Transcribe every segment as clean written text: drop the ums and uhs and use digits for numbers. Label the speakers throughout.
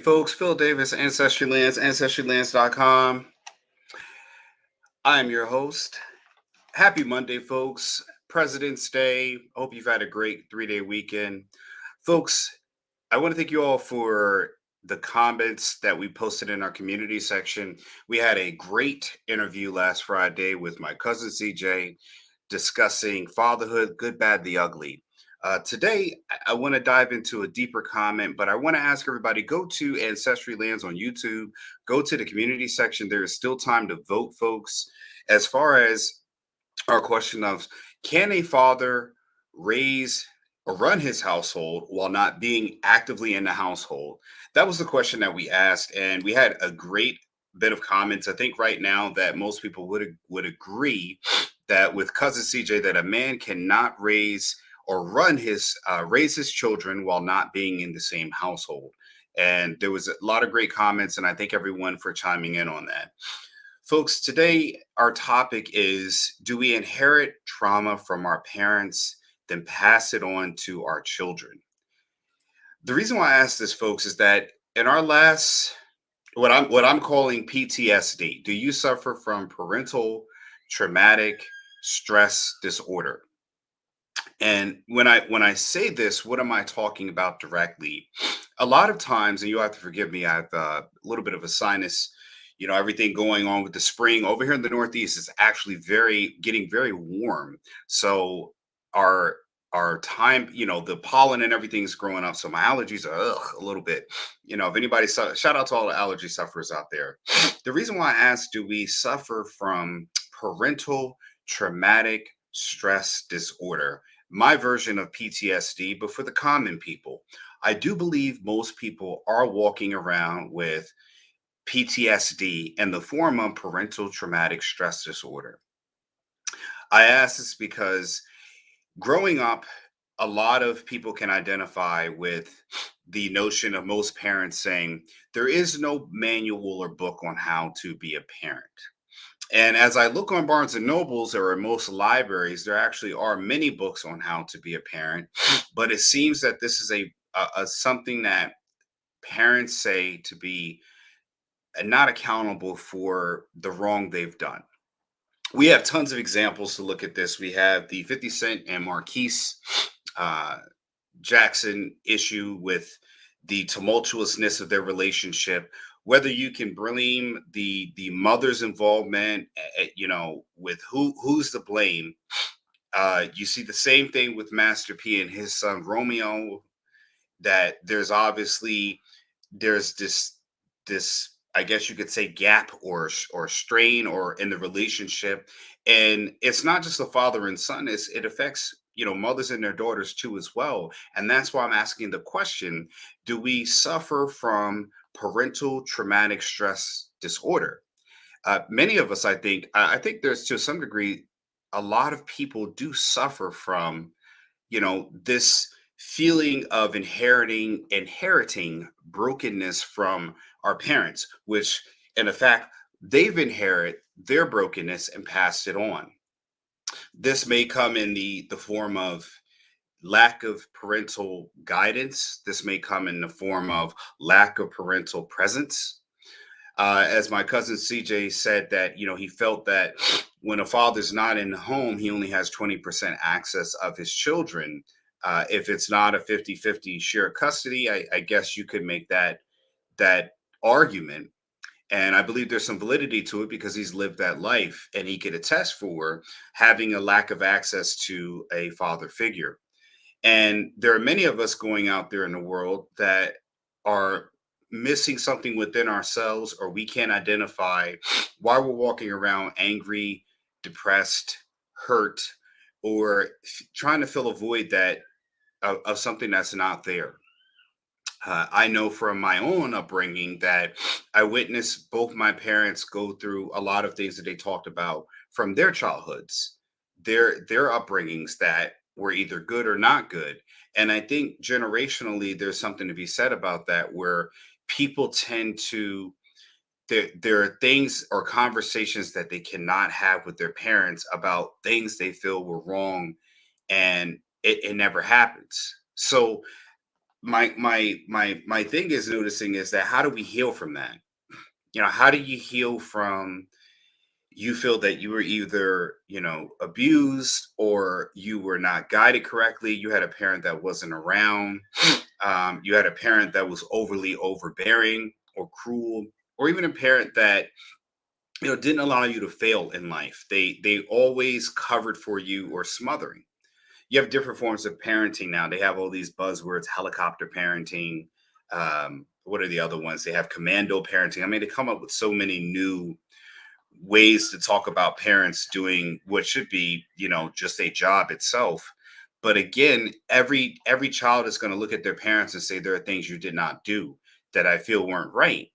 Speaker 1: folks. Phil Davis, Ancestrylands, ancestrylands.com. I'm your host. Happy Monday, folks. President's Day. Hope you've had a great 3-day weekend. Folks, I want to thank you all for the comments that we posted in our community section. We had a great interview last Friday with my cousin CJ discussing fatherhood, good, bad, the ugly. Today, I want to dive into a deeper comment, but I want to ask everybody go to Ancestry Lands on YouTube, go to the community section. There is still time to vote, folks. As far as our question of can a father raise or run his household while not being actively in the household? That was the question that we asked, and we had a great bit of comments. I think right now that most people would agree that with cousin CJ that a man cannot raise or raise his children while not being in the same household. And there was a lot of great comments, and I thank everyone for chiming in on that. Folks, today our topic is do we inherit trauma from our parents, then pass it on to our children? The reason why I ask this, folks, is that in our last what I'm calling PTSD, do you suffer from parental traumatic stress disorder? And when I say this, what am I talking about directly? A lot of times, and you have to forgive me, I have a little bit of a sinus. Everything going on with the spring over here in the Northeast is actually getting very warm. So our our time, the pollen and everything's growing up. So my allergies are a little bit. If anybody shout out to all the allergy sufferers out there. The reason why I asked, do we suffer from parental traumatic stress disorder? My version of PTSD, but for the common people. I do believe most people are walking around with PTSD in the form of parental traumatic stress disorder. I ask this because growing up, a lot of people can identify with the notion of most parents saying there is no manual or book on how to be a parent. And as I look on Barnes and Nobles or in most libraries, there actually are many books on how to be a parent. But it seems that this is a something that parents say to be not accountable for the wrong they've done. We have tons of examples to look at this. We have the 50 Cent and Marquise uh, Jackson issue with the tumultuousness of their relationship. Whether you can blame the mother's involvement, with who's to blame. You see the same thing with Master P and his son Romeo. That there's this I guess you could say gap or strain or in the relationship, and it's not just the father and son. It affects mothers and their daughters too as well, and that's why I'm asking the question: do we suffer from parental traumatic stress disorder? Many of us, I think there's to some degree a lot of people do suffer from this feeling of inheriting brokenness from our parents, which in effect they've inherited their brokenness and passed it on. This may come in the form of lack of parental guidance. This may come in the form of lack of parental presence. As my cousin CJ said, that he felt that when a father's not in the home, he only has 20% access of his children. If it's not a 50-50 share custody, I guess you could make that argument. And I believe there's some validity to it because he's lived that life and he could attest for having a lack of access to a father figure. And there are many of us going out there in the world that are missing something within ourselves, or we can't identify why we're walking around angry, depressed, hurt, or trying to fill a void of something that's not there. I know from my own upbringing that I witnessed both my parents go through a lot of things that they talked about from their childhoods, their upbringings that were either good or not good. And I think generationally, there's something to be said about that, where people tend to there are things or conversations that they cannot have with their parents about things they feel were wrong, and it never happens. So my thing is noticing is that how do we heal from that? How do you heal from you feel that you were either, abused or you were not guided correctly. You had a parent that wasn't around. You had a parent that was overly overbearing or cruel, or even a parent that didn't allow you to fail in life. They always covered for you or smothering. You have different forms of parenting now. They have all these buzzwords: helicopter parenting. What are the other ones? They have commando parenting. I mean, they come up with so many new ways to talk about parents doing what should be, just a job itself. But again, every child is going to look at their parents and say there are things you did not do that I feel weren't right.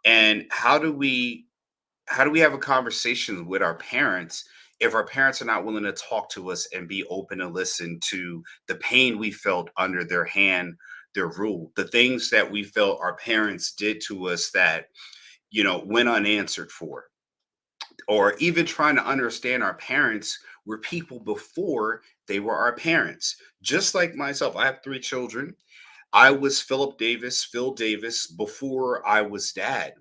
Speaker 1: And how do we have a conversation with our parents if our parents are not willing to talk to us and be open and listen to the pain we felt under their hand, their rule, the things that we felt our parents did to us that went unanswered for, or even trying to understand our parents were people before they were our parents. Just like myself, I have three children. I was Phil Davis, before I was dad.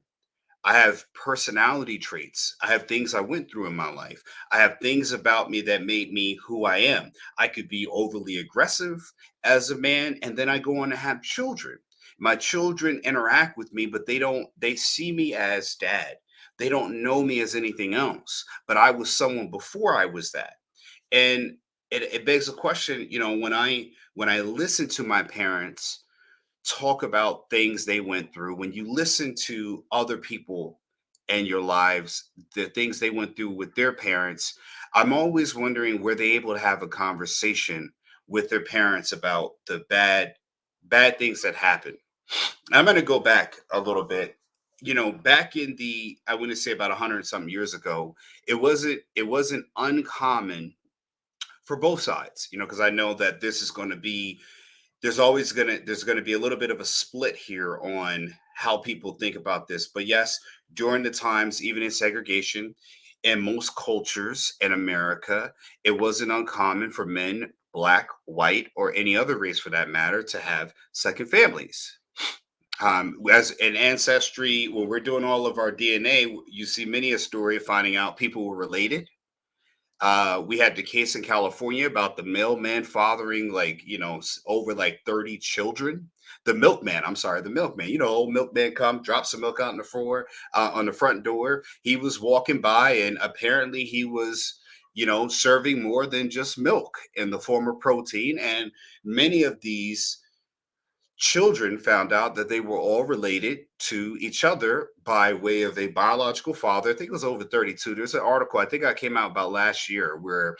Speaker 1: I have personality traits. I have things I went through in my life. I have things about me that made me who I am. I could be overly aggressive as a man, and then I go on to have children. My children interact with me, but they see me as dad. They don't know me as anything else. But I was someone before I was that. And it begs a question, when I listen to my parents talk about things they went through, when you listen to other people in your lives, the things they went through with their parents, I'm always wondering, were they able to have a conversation with their parents about the bad things that happened? I'm going to go back a little bit. Back in the, I want to say about 100 something years ago, it wasn't uncommon for both sides, because I know that this is going to be there's going to be a little bit of a split here on how people think about this. But yes, during the times, even in segregation, in most cultures in America, it wasn't uncommon for men, black, white, or any other race for that matter, to have second families. As in ancestry, when we're doing all of our DNA, you see many a story of finding out people were related. We had the case in California about the mailman fathering, like, over like 30 children. The milkman, I'm sorry, the milkman. Old milkman come, drop some milk out on the floor, on the front door. He was walking by, and apparently he was, serving more than just milk in the form of protein. And many of these children found out that they were all related to each other by way of a biological father. I think it was over 32. There's an article I think I came out about last year where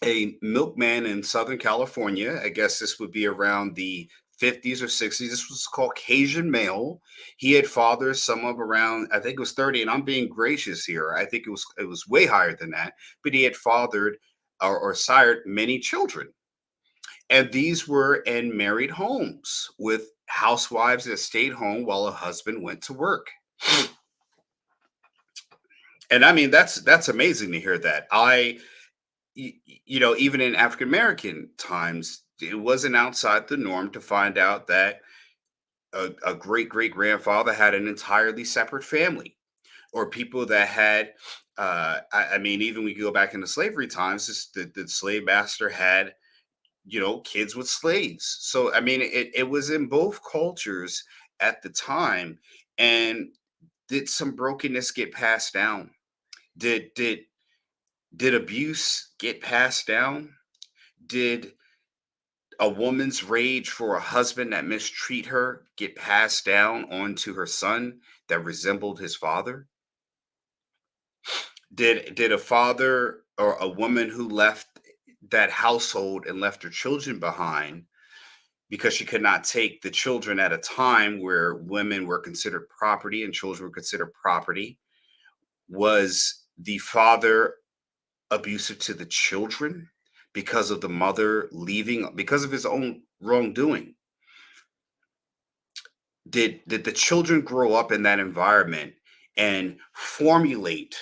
Speaker 1: a milkman in Southern California, I guess this would be around the 50s or 60s. This was Caucasian male. He had fathered some of around, I think it was 30, and I'm being gracious here. I think it was way higher than that, but he had fathered or sired many children. And these were in married homes with housewives that stayed home while a husband went to work. And I mean, that's amazing to hear that. Even in African American times, it wasn't outside the norm to find out that a great great grandfather had an entirely separate family, or people that had. I mean, even we go back into slavery times, the slave master had kids with slaves. So I mean, it was in both cultures at the time. And did some brokenness get passed down? Did abuse get passed down? Did a woman's rage for a husband that mistreat her get passed down onto her son that resembled his father? Did a father or a woman who left that household and left her children behind because she could not take the children at a time where women were considered property and children were considered property? Was the father abusive to the children because of the mother leaving because of his own wrongdoing? Did the children grow up in that environment and formulate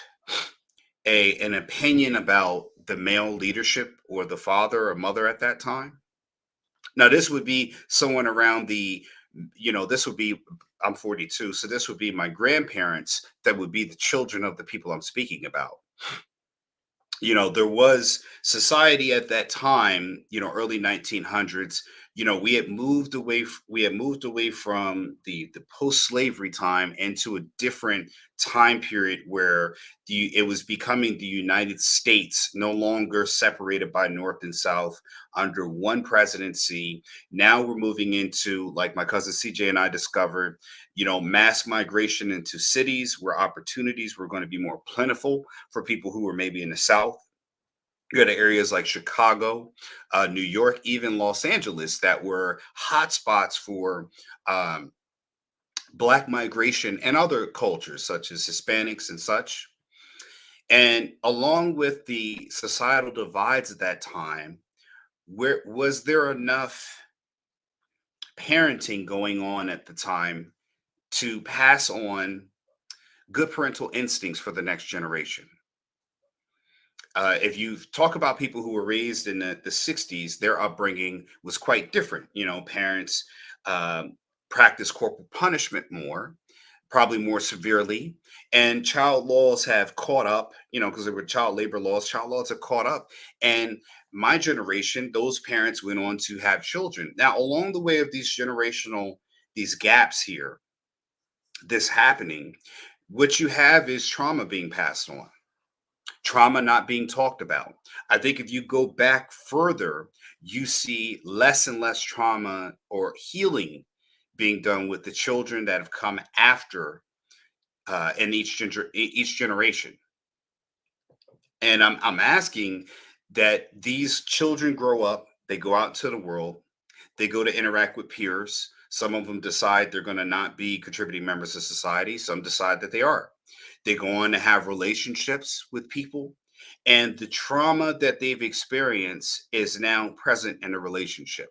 Speaker 1: an opinion about the male leadership or the father or mother at that time? Now, this would be someone around this would be, I'm 42, so this would be my grandparents that would be the children of the people I'm speaking about. There was society at that time, early 1900s. We had moved away from the post-slavery time into a different time period where it was becoming the United States, no longer separated by North and South under one presidency. Now we're moving into, like my cousin CJ and I discovered, mass migration into cities where opportunities were going to be more plentiful for people who were maybe in the South. You had areas like Chicago, New York, even Los Angeles that were hotspots for um, Black migration and other cultures, such as Hispanics and such. And along with the societal divides at that time, where was there enough parenting going on at the time to pass on good parental instincts for the next generation? If you talk about people who were raised in the 60s, their upbringing was quite different. Parents um, practice corporal punishment more, probably more severely, and child laws have caught up, because there were child laws have caught up. And my generation, those parents went on to have children. Now, along the way of these gaps here, this happening, what you have is trauma being passed on, trauma not being talked about. I think if you go back further, you see less and less trauma or healing being done with the children that have come after in each generation. And I'm asking that these children grow up, they go out into the world, they go to interact with peers. Some of them decide they're going to not be contributing members of society. Some decide that they are. They go on to have relationships with people, and the trauma that they've experienced is now present in a relationship.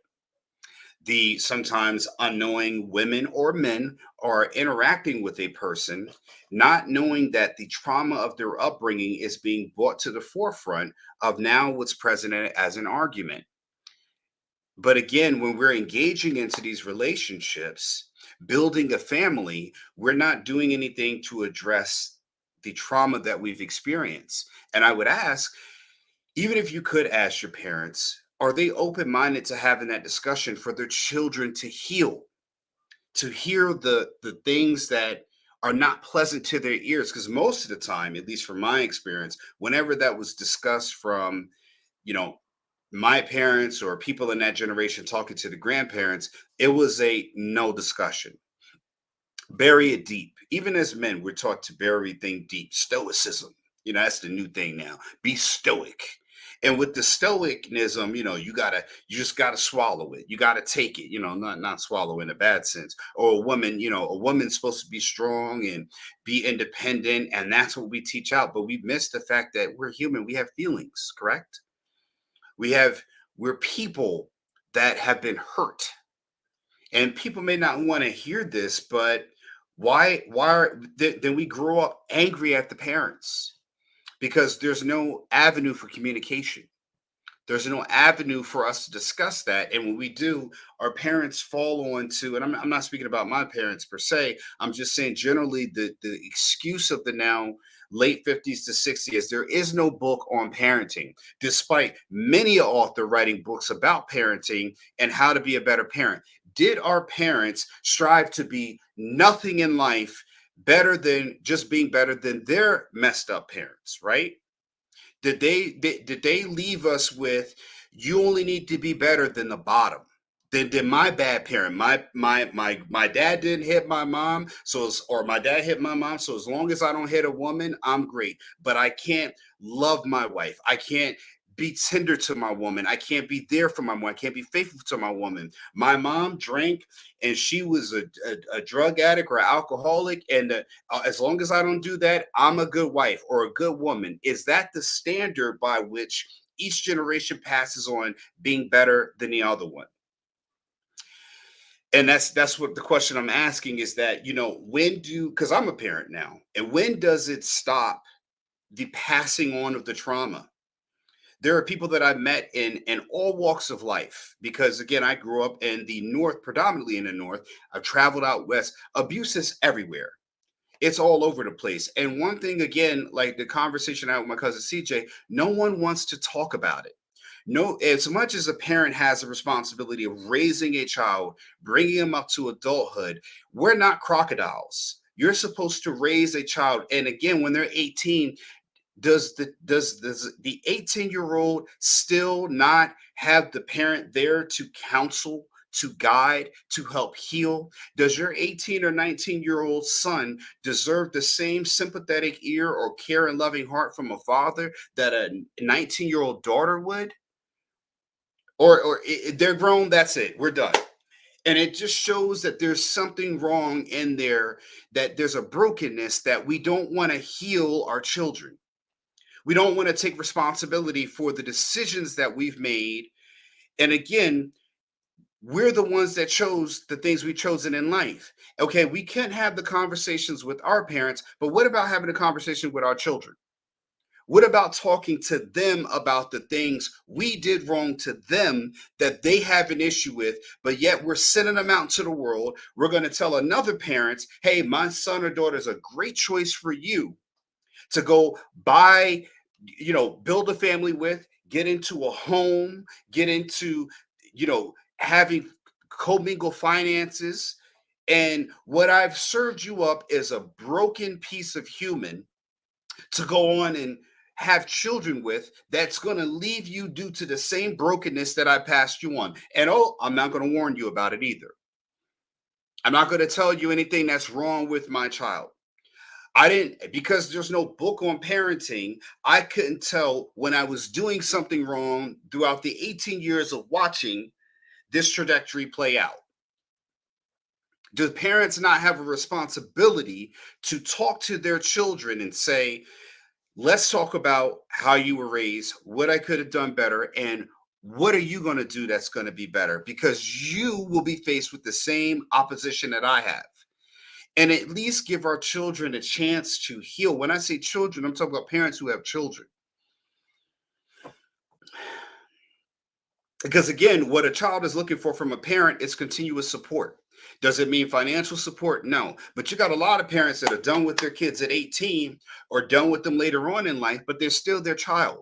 Speaker 1: The sometimes unknowing women or men are interacting with a person, not knowing that the trauma of their upbringing is being brought to the forefront of now what's presented as an argument. But again, when we're engaging into these relationships, building a family, we're not doing anything to address the trauma that we've experienced. And I would ask, even if you could ask your parents, are they open minded to having that discussion for their children to heal, to hear the things that are not pleasant to their ears? Because most of the time, at least from my experience, whenever that was discussed from, you know, my parents or people in that generation talking to the grandparents, it was a no discussion. Bury it deep. Even as men, we're taught to bury things deep. Stoicism, that's the new thing now. Be stoic. And with the stoicism, you just gotta swallow it. You gotta take it, not swallow in a bad sense. Or a woman's supposed to be strong and be independent, and that's what we teach out. But we miss the fact that we're human, we have feelings, correct? We have we're people that have been hurt, and people may not want to hear this, but then we grow up angry at the parents because there's no avenue for communication. There's no avenue for us to discuss that. And when we do, our parents fall on to, and I'm not speaking about my parents per se, I'm just saying generally the excuse of the now late 50s to 60s, there is no book on parenting, despite many author writing books about parenting and how to be a better parent. Did our parents strive to be nothing in life better than just being better than their messed up parents, right? Did they leave us with, you only need to be better than the bottom? Than my bad parent. My dad didn't hit my mom, or my dad hit my mom. So as long as I don't hit a woman, I'm great. But I can't love my wife. I can't be tender to my woman. I can't be there for my woman. I can't be faithful to my woman. My mom drank, and she was a drug addict or alcoholic. And as long as I don't do that, I'm a good wife or a good woman. Is that the standard by which each generation passes on being better than the other one? And that's what the question I'm asking is that, when do, because I'm a parent now, and when does it stop the passing on of the trauma? There are people that I've met in all walks of life because again, I grew up in the north, predominantly in the north. I've traveled out west. Abuse is everywhere. It's all over the place. And one thing again, like the conversation I had with my cousin CJ, no one wants to talk about it. No, as much as a parent has a responsibility of raising a child, bringing them up to adulthood, we're not crocodiles. You're supposed to raise a child, and again, when they're 18, does the 18-year-old still not have the parent there to counsel, to guide, to help heal? Does your 18 or 19-year-old son deserve the same sympathetic ear or care and loving heart from a father that a 19-year-old daughter would? They're grown, that's it, we're done. And it just shows that there's something wrong in there, that there's a brokenness that we don't want to heal our children. We don't want to take responsibility for the decisions that we've made. And again, we're the ones that chose the things we've chosen in life. Okay, we can have the conversations with our parents, but what about having a conversation with our children? What about talking to them about the things we did wrong to them that they have an issue with, but yet we're sending them out into the world? We're going to tell another parent, hey, my son or daughter is a great choice for you to go buy, build a family with, get into a home, get into, having commingle finances. And what I've served you up is a broken piece of human to go on and have children with, that's going to leave you due to the same brokenness that I passed you on. And oh, I'm not going to warn you about it either. I'm not going to tell you anything that's wrong with my child. I didn't, because there's no book on parenting, I couldn't tell when I was doing something wrong throughout the 18 years of watching this trajectory play out. Do parents not have a responsibility to talk to their children and say, let's talk about how you were raised, what I could have done better, and what are you going to do that's going to be better? Because you will be faced with the same opposition that I have. And at least give our children a chance to heal. When I say children, I'm talking about parents who have children. Because again, what a child is looking for from a parent is continuous support. Does it mean financial support? No. But you got a lot of parents that are done with their kids at 18 or done with them later on in life, but they're still their child.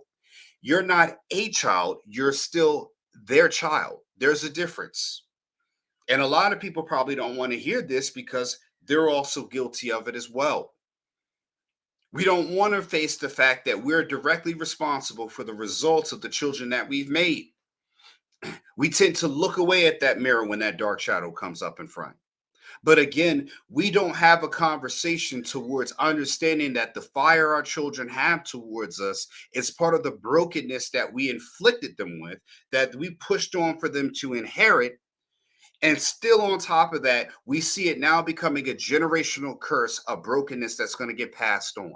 Speaker 1: You're not a child, you're still their child. There's a difference. And a lot of people probably don't want to hear this because they're also guilty of it as well. We don't want to face the fact that we're directly responsible for the results of the children that we've made. We tend to look away at that mirror when that dark shadow comes up in front. But again, we don't have a conversation towards understanding that the fire our children have towards us is part of the brokenness that we inflicted them with, that we pushed on for them to inherit. And still on top of that, we see it now becoming a generational curse of brokenness that's going to get passed on.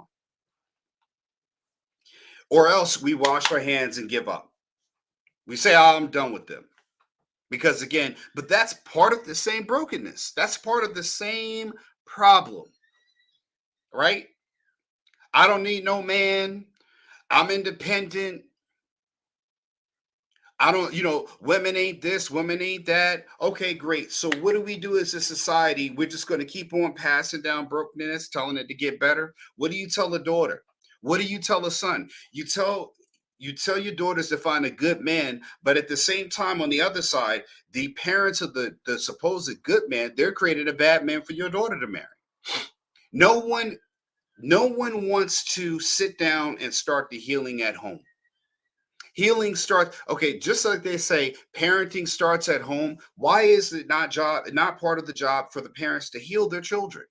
Speaker 1: Or else we wash our hands and give up. We say, oh, I'm done with them. Because again, but that's part of the same brokenness. That's part of the same problem, right? I don't need no man. I'm independent. I don't, women ain't this, women ain't that. Okay, great. So what do we do as a society? We're just going to keep on passing down brokenness, telling it to get better. What do you tell a daughter? What do you tell a son? You tell your daughters to find a good man, but at the same time, on the other side, the parents of the supposed good man, they're creating a bad man for your daughter to marry. No one, no one wants to sit down and start the healing at home. Healing starts, okay, just like they say, parenting starts at home. Why is it not part of the job for the parents to heal their children?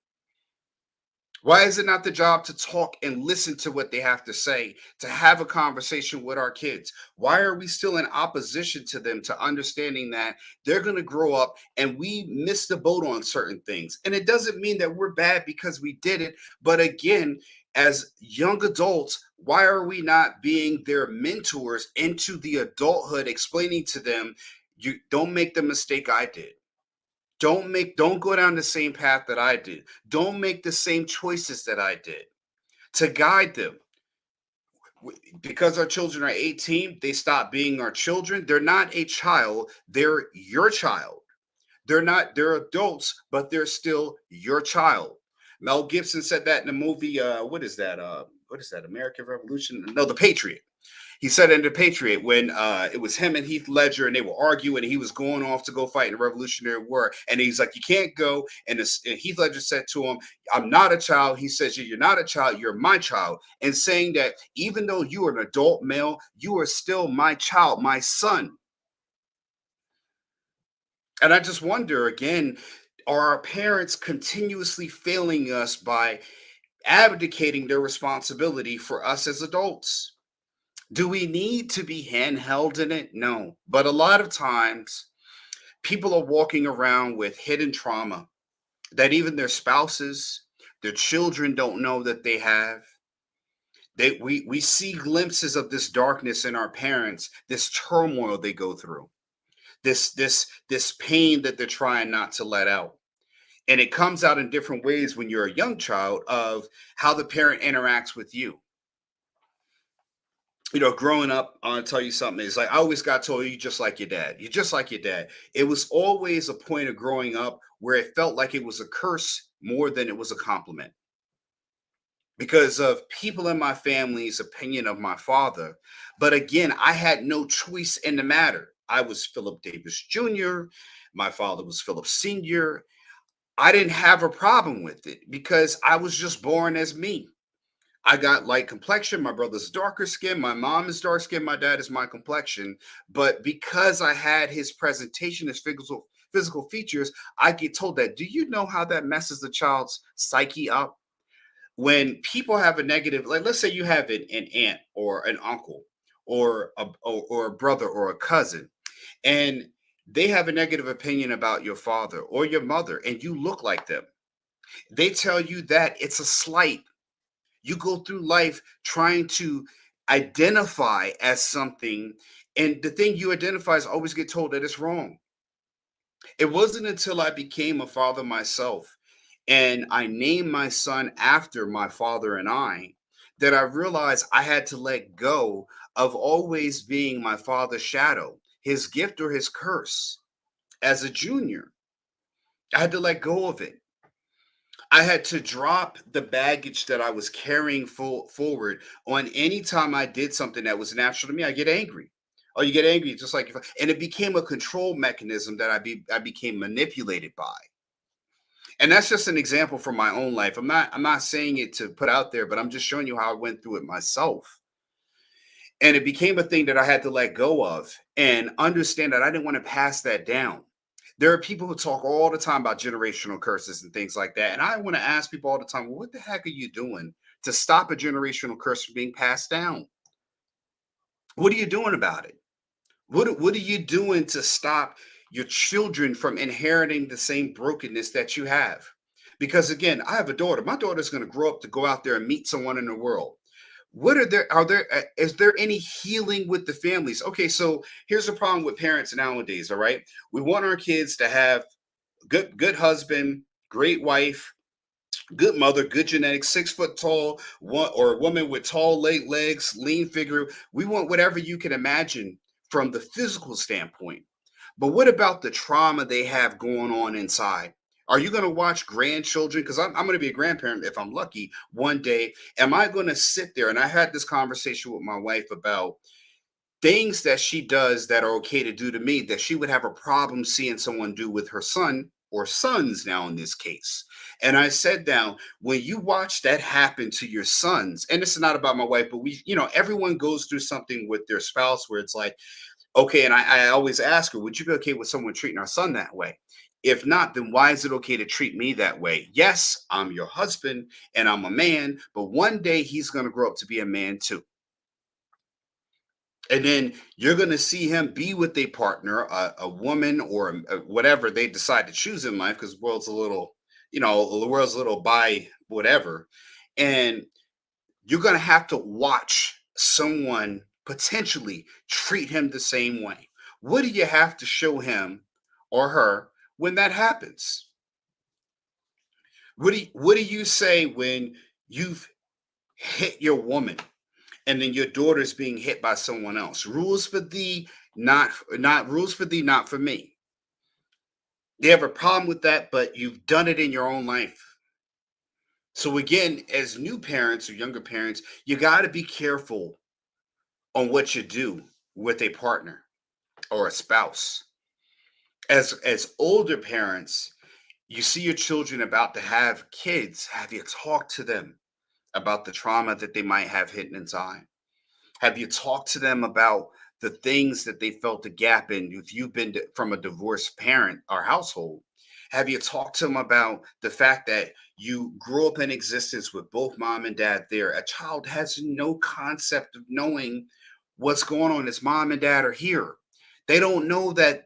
Speaker 1: Why is it not the job to talk and listen to what they have to say, to have a conversation with our kids? Why are we still in opposition to them, to understanding that they're going to grow up and we miss the boat on certain things? And it doesn't mean that we're bad because we did it. But again, as young adults, why are we not being their mentors into the adulthood, explaining to them, you don't make the mistake I did. Don't go down the same path that I did. Don't make the same choices that I did, to guide them. Because our children are 18, they stop being our children. They're not a child, they're your child. They're adults, but they're still your child. Mel Gibson said that in the movie, what is that, American Revolution? No, The Patriot. He said in The Patriot when it was him and Heath Ledger and they were arguing and he was going off to go fight in the Revolutionary War and he's like, you can't go. And Heath Ledger said to him, I'm not a child. He says, you're not a child, you're my child. And saying that even though you are an adult male, you are still my child, my son. And I just wonder again, are our parents continuously failing us by abdicating their responsibility for us as adults? Do we need to be handheld in it? No. But a lot of times, people are walking around with hidden trauma that even their spouses, their children don't know that they have. We see glimpses of this darkness in our parents, this turmoil they go through, this pain that they're trying not to let out. And it comes out in different ways when you're a young child of how the parent interacts with you. Growing up, I want to tell you something. It's like I always got told you just like your dad. You're just like your dad. It was always a point of growing up where it felt like it was a curse more than it was a compliment because of people in my family's opinion of my father. But again, I had no choice in the matter. I was Philip Davis Jr., my father was Philip Sr. I didn't have a problem with it because I was just born as me. I got light complexion. My brother's darker skin. My mom is dark skin. My dad is my complexion. But because I had his presentation, his physical features, I get told that. Do you know how that messes the child's psyche up? When people have a negative, like let's say you have an aunt or an uncle or a brother or a cousin, and they have a negative opinion about your father or your mother, and you look like them. They tell you that it's a slight. You go through life trying to identify as something, and the thing you identify is always get told that it's wrong. It wasn't until I became a father myself and I named my son after my father and I that I realized I had to let go of always being my father's shadow, his gift or his curse. As a junior, I had to let go of it. I had to drop the baggage that I was carrying forward on any time I did something that was natural to me. I get angry. Oh, you get angry just like and it became a control mechanism that I became manipulated by. And that's just an example from my own life. I'm not saying it to put out there, but I'm just showing you how I went through it myself. And it became a thing that I had to let go of and understand that I didn't want to pass that down. There are people who talk all the time about generational curses and things like that. And I want to ask people all the time, well, what the heck are you doing to stop a generational curse from being passed down? What are you doing about it? What are you doing to stop your children from inheriting the same brokenness that you have? Because again, I have a daughter. My daughter's going to grow up to go out there and meet someone in the world. What is there any healing with the families? Okay, so here's the problem with parents nowadays, all right? We want our kids to have good husband, great wife, good mother, good genetics, 6 foot tall, one or a woman with tall legs, lean figure. We want whatever you can imagine from the physical standpoint. But what about the trauma they have going on inside? Are you going to watch grandchildren? Because I'm going to be a grandparent if I'm lucky one day. Am I going to sit there? And I had this conversation with my wife about things that she does that are okay to do to me that she would have a problem seeing someone do with her son or sons now in this case. And I said down, when you watch that happen to your sons, and this is not about my wife, but everyone goes through something with their spouse where it's like, okay, and I always ask her, would you be okay with someone treating our son that way? If not, then why is it okay to treat me that way? Yes, I'm your husband and I'm a man, but one day he's going to grow up to be a man too. And then you're going to see him be with a partner, a woman, or whatever they decide to choose in life, because the world's a little, the world's a little by whatever. And you're going to have to watch someone potentially treat him the same way. What do you have to show him or her when that happens? What do you say when you've hit your woman and then your daughter's being hit by someone else. Rules for thee, not rules for thee, not for me. They have a problem with that, but you've done it in your own life. So again, as new parents or younger parents, you got to be careful on what you do with a partner or a spouse. As older parents, you see your children about to have kids. Have you talked to them about the trauma that they might have hidden inside? Have you talked to them about the things that they felt a gap in if you've been from a divorced parent or household? Have you talked to them about the fact that you grew up in existence with both mom and dad there? A child has no concept of knowing what's going on. His mom and dad are here. They don't know that,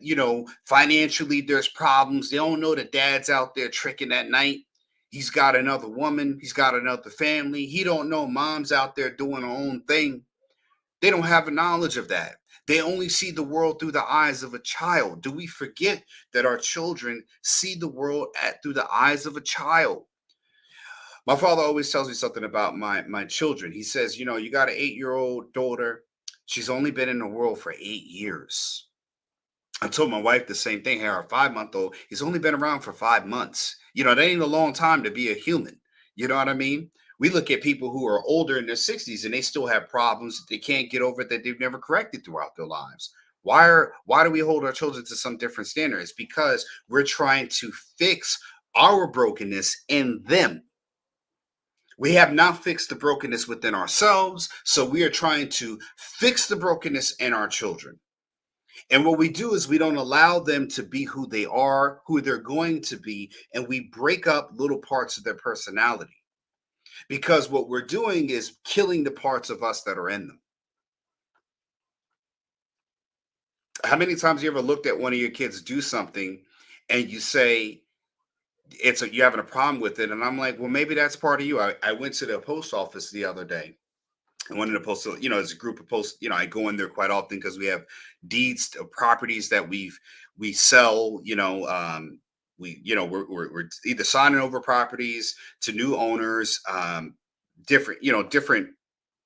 Speaker 1: financially there's problems. They don't know that dad's out there tricking at night. He's got another woman. He's got another family. He don't know mom's out there doing her own thing. They don't have a knowledge of that. They only see the world through the eyes of a child. Do we forget that our children see the world through the eyes of a child? My father always tells me something about my children. He says, you got an 8-year-old daughter. She's only been in the world for 8 years. I told my wife the same thing. Hey, our 5-month-old, he's only been around for 5 months. That ain't a long time to be a human. You know what I mean? We look at people who are older in their 60s and they still have problems that they can't get over that they've never corrected throughout their lives. Why do we hold our children to some different standards? Because we're trying to fix our brokenness in them. We have not fixed the brokenness within ourselves, so we are trying to fix the brokenness in our children. And what we do is we don't allow them to be who they are, who they're going to be, and we break up little parts of their personality. Because what we're doing is killing the parts of us that are in them. How many times have you ever looked at one of your kids do something and you say you're having a problem with it? And I'm like, well, maybe that's part of you. I went to the post office the other day. I wanted to post, as a group of posts, I go in there quite often because we have deeds of properties that we sell, we're either signing over properties to new owners, different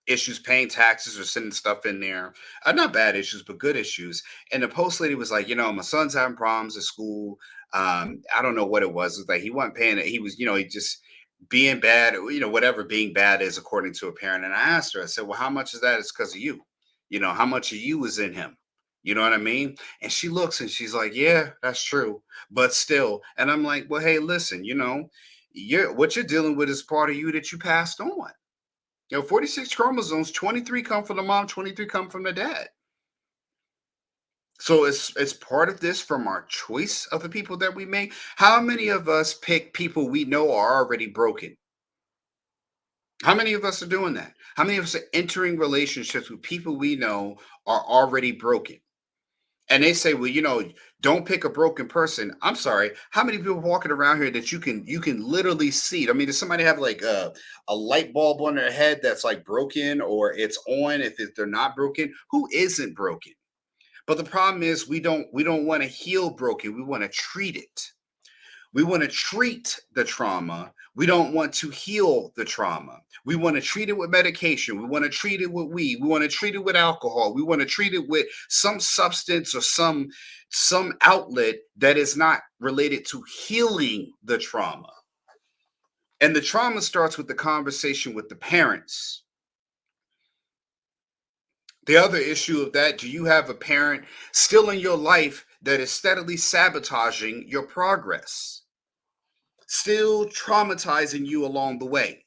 Speaker 1: issues, paying taxes or sending stuff in there. Not bad issues, but good issues. And the post lady was like, my son's having problems at school. I don't know what it was. It was like he wasn't paying it. He was, he just being bad, whatever being bad is according to a parent. And I asked her, I said, well, how much of that is because of you? How much of you is in him? You know what I mean? And she looks and she's like, yeah, that's true. But still. And I'm like, well, hey, listen, what you're dealing with is part of you that you passed on. 46 chromosomes, 23 come from the mom, 23 come from the dad. So it's part of this from our choice of the people that we make. How many of us pick people we know are already broken? How many of us are doing that? How many of us are entering relationships with people we know are already broken? And they say, well, don't pick a broken person. I'm sorry. How many people walking around here that you can literally see? I mean, does somebody have like a light bulb on their head that's like broken or it's on if they're not broken? Who isn't broken? But the problem is we don't want to heal broken. We want to treat it. We want to treat the trauma. We don't want to heal the trauma. We want to treat it with medication. We want to treat it with weed. We want to treat it with alcohol. We want to treat it with some substance or some outlet that is not related to healing the trauma. And the trauma starts with the conversation with the parents. The other issue of that, do you have a parent still in your life that is steadily sabotaging your progress? Still traumatizing you along the way.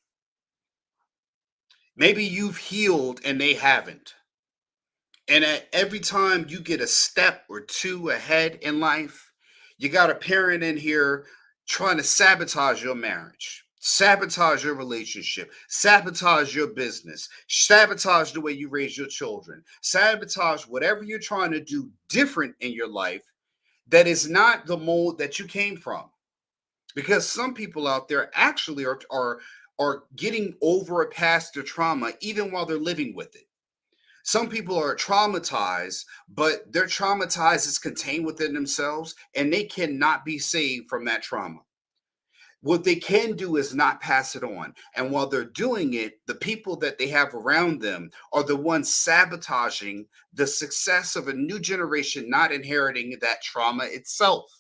Speaker 1: Maybe you've healed and they haven't. And at every time you get a step or two ahead in life, you got a parent in here trying to sabotage your marriage, sabotage your relationship, sabotage your business, sabotage the way you raise your children, sabotage whatever you're trying to do different in your life that is not the mold that you came from. Because some people out there actually are getting over or past their trauma even while they're living with it. Some people are traumatized, but their traumatized is contained within themselves and they cannot be saved from that trauma. What they can do is not pass it on. And while they're doing it, the people that they have around them are the ones sabotaging the success of a new generation not inheriting that trauma itself.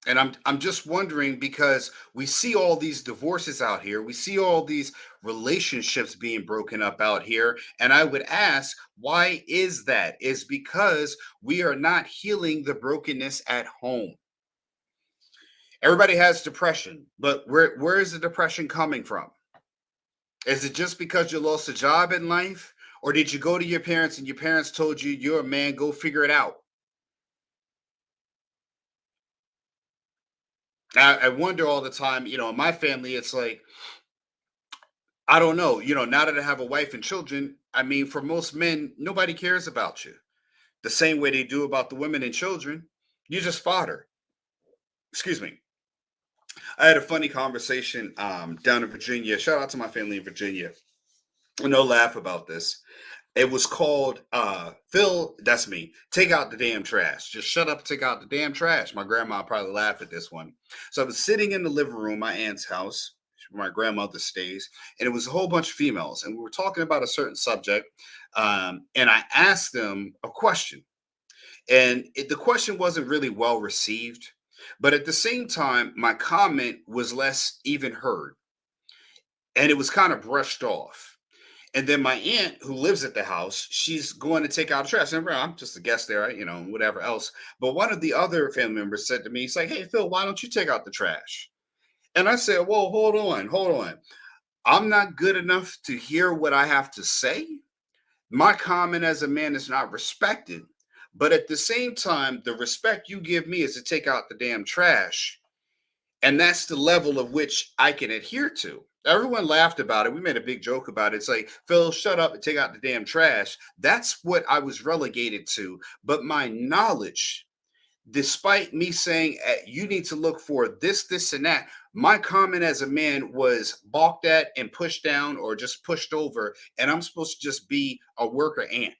Speaker 1: And I'm just wondering because we see all these divorces out here, we see all these relationships being broken up out here, and I would ask, why is that? Is because we are not healing the brokenness at home. Everybody has depression, but where is the depression coming from? Is it just because you lost a job in life? Or did you go to your parents and your parents told you you're a man, go figure it out? I wonder all the time, in my family, it's like, I don't know, now that I have a wife and children, I mean, for most men, nobody cares about you the same way they do about the women and children. You're just fodder. Excuse me. I had a funny conversation down in Virginia. Shout out to my family in Virginia. No laugh about this. It was called Phil, that's me. Take out the damn trash. Just shut up, take out the damn trash. My grandma probably laughed at this one. So I was sitting in the living room, my aunt's house, where my grandmother stays, and it was a whole bunch of females, and we were talking about a certain subject. And I asked them a question, and the question wasn't really well received, but at the same time, my comment was less even heard, and it was kind of brushed off. And then my aunt, who lives at the house, she's going to take out trash. And remember, I'm just a guest there, whatever else. But one of the other family members said to me, he's like, "Hey, Phil, why don't you take out the trash?" And I said, "Whoa, hold on, hold on. I'm not good enough to hear what I have to say. My comment as a man is not respected. But at the same time, the respect you give me is to take out the damn trash. And that's the level of which I can adhere to." Everyone laughed about it. We made a big joke about it. It's like, "Phil, shut up and take out the damn trash." That's what I was relegated to. But my knowledge, despite me saying, you need to look for this, and that, my comment as a man was balked at and pushed down or just pushed over. And I'm supposed to just be a worker ant.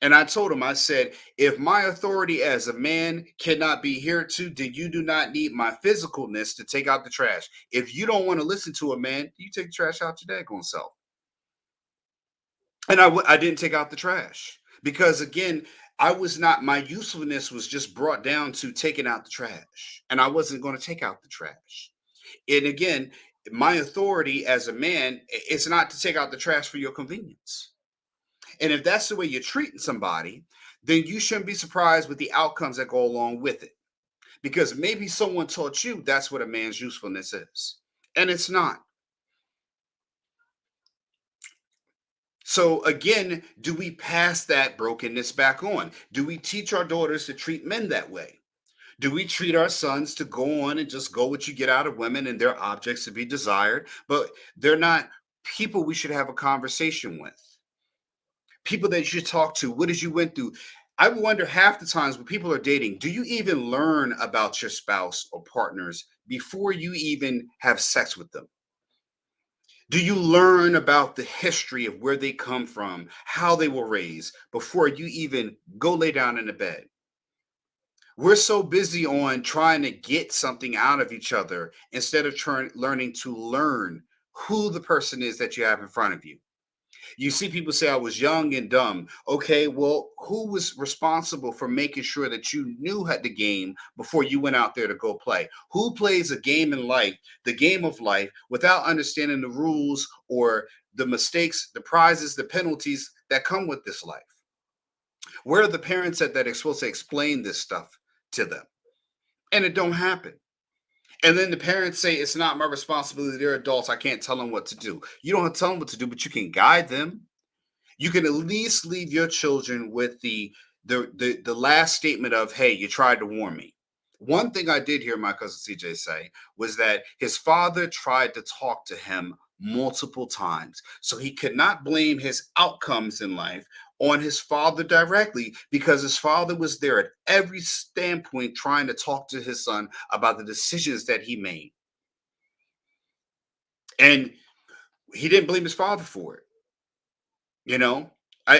Speaker 1: And I told him, I said, if my authority as a man cannot be here to, then you do not need my physicalness to take out the trash. If you don't want to listen to a man, you take the trash out your daggone self. And I didn't take out the trash because, again, I was not, my usefulness was just brought down to taking out the trash. And I wasn't going to take out the trash. And again, my authority as a man, it's not to take out the trash for your convenience. And if that's the way you're treating somebody, then you shouldn't be surprised with the outcomes that go along with it. Because maybe someone taught you that's what a man's usefulness is. And it's not. So again, do we pass that brokenness back on? Do we teach our daughters to treat men that way? Do we treat our sons to go on and just go what you get out of women and their objects to be desired, but they're not people we should have a conversation with? People that you talk to, what did you went through? I wonder half the times when people are dating, do you even learn about your spouse or partners before you even have sex with them? Do you learn about the history of where they come from, how they were raised before you even go lay down in the bed? We're so busy on trying to get something out of each other instead of learning to learn who the person is that you have in front of you. You see people say, "I was young and dumb." Okay, well, who was responsible for making sure that you knew how the game before you went out there to go play? Who plays a game in life, the game of life, without understanding the rules or the mistakes, the prizes, the penalties that come with this life? Where are the parents that are supposed to explain this stuff to them? And it don't happen. And then the parents say, "It's not my responsibility. They're adults. I can't tell them what to do." You don't have to tell them what to do, but you can guide them. You can at least leave your children with the last statement of, "Hey, you tried to warn me." One thing I did hear my cousin CJ say was that his father tried to talk to him multiple times. So he could not blame his outcomes in life on his father directly because his father was there at every standpoint trying to talk to his son about the decisions that he made. And he didn't blame his father for it, you know?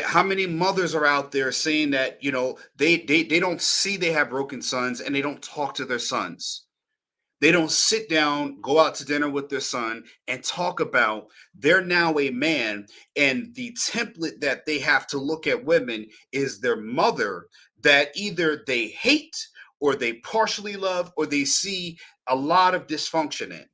Speaker 1: How many mothers are out there saying that they don't see they have broken sons and they don't talk to their sons. They don't sit down, go out to dinner with their son, and talk about they're now a man, and the template that they have to look at women is their mother that either they hate or they partially love or they see a lot of dysfunction in.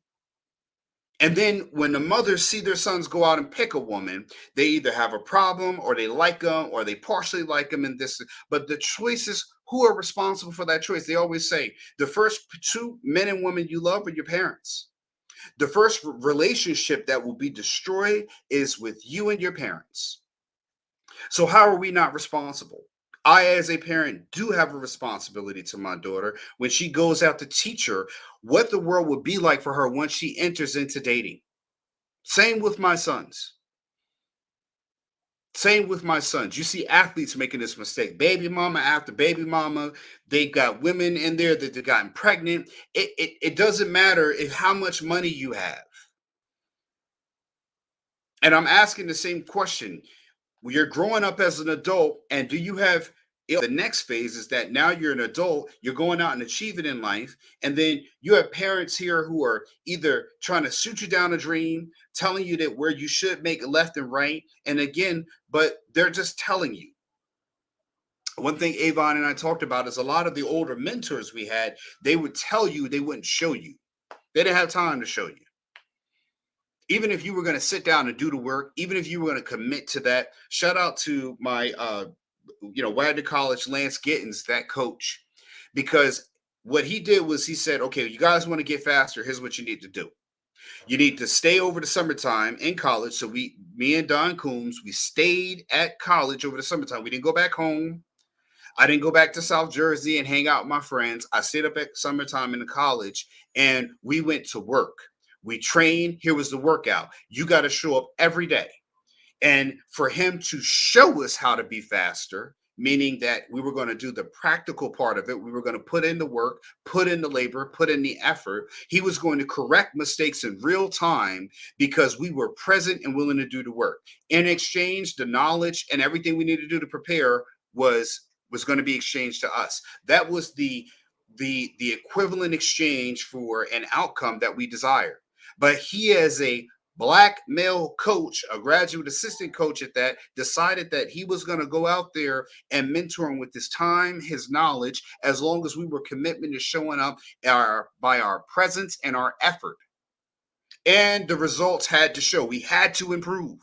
Speaker 1: And then when the mothers see their sons go out and pick a woman, they either have a problem or they like them or they partially like them and this. But the choice is who are responsible for that choice. They always say the first two men and women you love are your parents. The first relationship that will be destroyed is with you and your parents. So how are we not responsible? I, as a parent, do have a responsibility to my daughter when she goes out to teach her what the world would be like for her once she enters into dating. Same with my sons. Same with my sons. You see athletes making this mistake. Baby mama after baby mama, they got women in there that they've gotten pregnant. It doesn't matter if how much money you have. And I'm asking the same question. When you're growing up as an adult, and do you have the next phase is that now you're an adult, you're going out and achieving in life, and then you have parents here who are either trying to shoot you down a dream, telling you that where you should make left and right, and again, but they're just telling you. One thing Avon and I talked about is a lot of the older mentors we had, they would tell you, they wouldn't show you. They didn't have time to show you. Even if you were going to sit down and do the work, even if you were going to commit to that, shout out to my Wagner College Lance Gittins, that coach, because what he did was he said, okay, you guys want to get faster, here's what you need to do. You need to stay over the summertime in college. So me and Don Coombs, we stayed at college over the summertime. We didn't go back home. I didn't go back to South Jersey and hang out with my friends. I stayed up at summertime in the college and we went to work. We trained. Here was the workout. You got to show up every day. And for him to show us how to be faster, meaning that we were going to do the practical part of it, we were going to put in the work, put in the labor, put in the effort. He was going to correct mistakes in real time because we were present and willing to do the work. In exchange, the knowledge and everything we needed to do to prepare was going to be exchanged to us. That was the equivalent exchange for an outcome that we desire. But he, as a black male coach, a graduate assistant coach at that, decided that he was going to go out there and mentor him with his time, his knowledge, as long as we were committed to showing up by our presence and our effort. And the results had to show. We had to improve.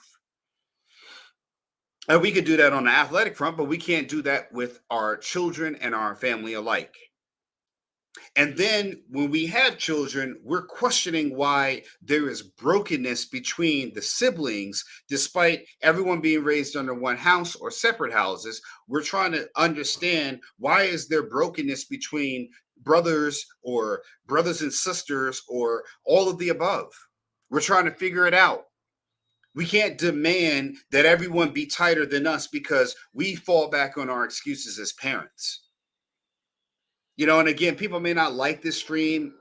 Speaker 1: And we could do that on the athletic front, but we can't do that with our children and our family alike. And then when we have children, we're questioning why there is brokenness between the siblings, despite everyone being raised under one house or separate houses. We're trying to understand why is there brokenness between brothers or brothers and sisters or all of the above. We're trying to figure it out. We can't demand that everyone be tighter than us because we fall back on our excuses as parents. And again, people may not like this stream.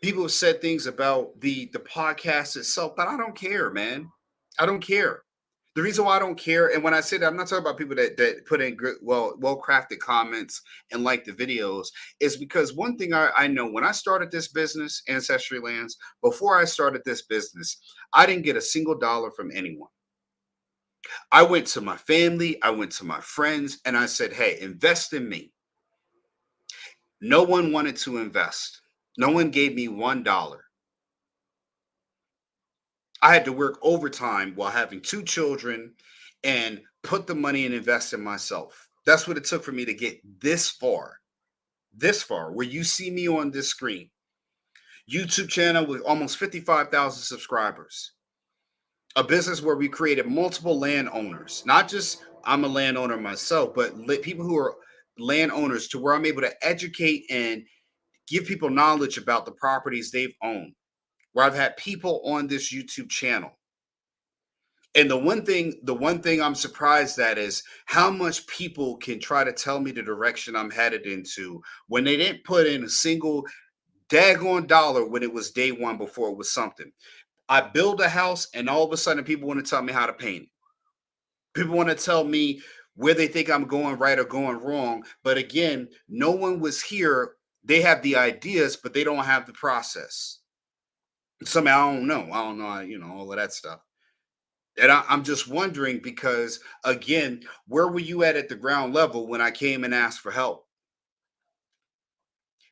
Speaker 1: People have said things about the podcast itself, but I don't care, man. I don't care. The reason why I don't care, and when I say that, I'm not talking about people that put in good, well crafted comments and like the videos, is because one thing I know when I started this business, Ancestry Lands, before I started this business, I didn't get a single dollar from anyone. I went to my family, I went to my friends, and I said, hey, invest in me. No one wanted to invest. No one gave me $1. I had to work overtime while having two children and put the money and invest in myself. That's what it took for me to get this far, where you see me on this screen. YouTube channel with almost 55,000 subscribers. A business where we created multiple landowners, not just I'm a landowner myself, but people who are landowners to where I'm able to educate and give people knowledge about the properties they've owned, where I've had people on this YouTube channel. And the one thing I'm surprised at is how much people can try to tell me the direction I'm headed into when they didn't put in a single daggone dollar when it was day one before it was something. I build a house and all of a sudden people want to tell me how to paint it. People want to tell me where they think I'm going right or going wrong. But again, no one was here. They have the ideas, but they don't have the process. Somehow I don't know. I don't know, all of that stuff. And I'm just wondering because, again, where were you at the ground level when I came and asked for help?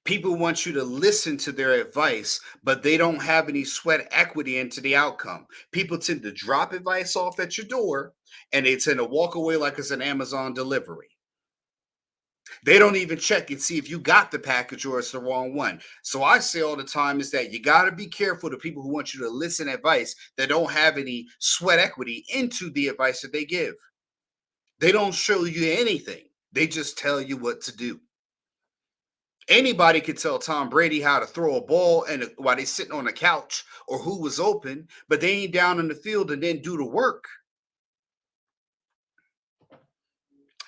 Speaker 1: People want you to listen to their advice, but they don't have any sweat equity into the outcome. People tend to drop advice off at your door and they tend to walk away like it's an Amazon delivery. They don't even check and see if you got the package or it's the wrong one. So I say all the time is that you got to be careful to people who want you to listen advice that don't have any sweat equity into the advice that they give. They don't show you anything. They just tell you what to do. Anybody could tell Tom Brady how to throw a ball and while they sitting on the couch or who was open, but they ain't down in the field and then do the work.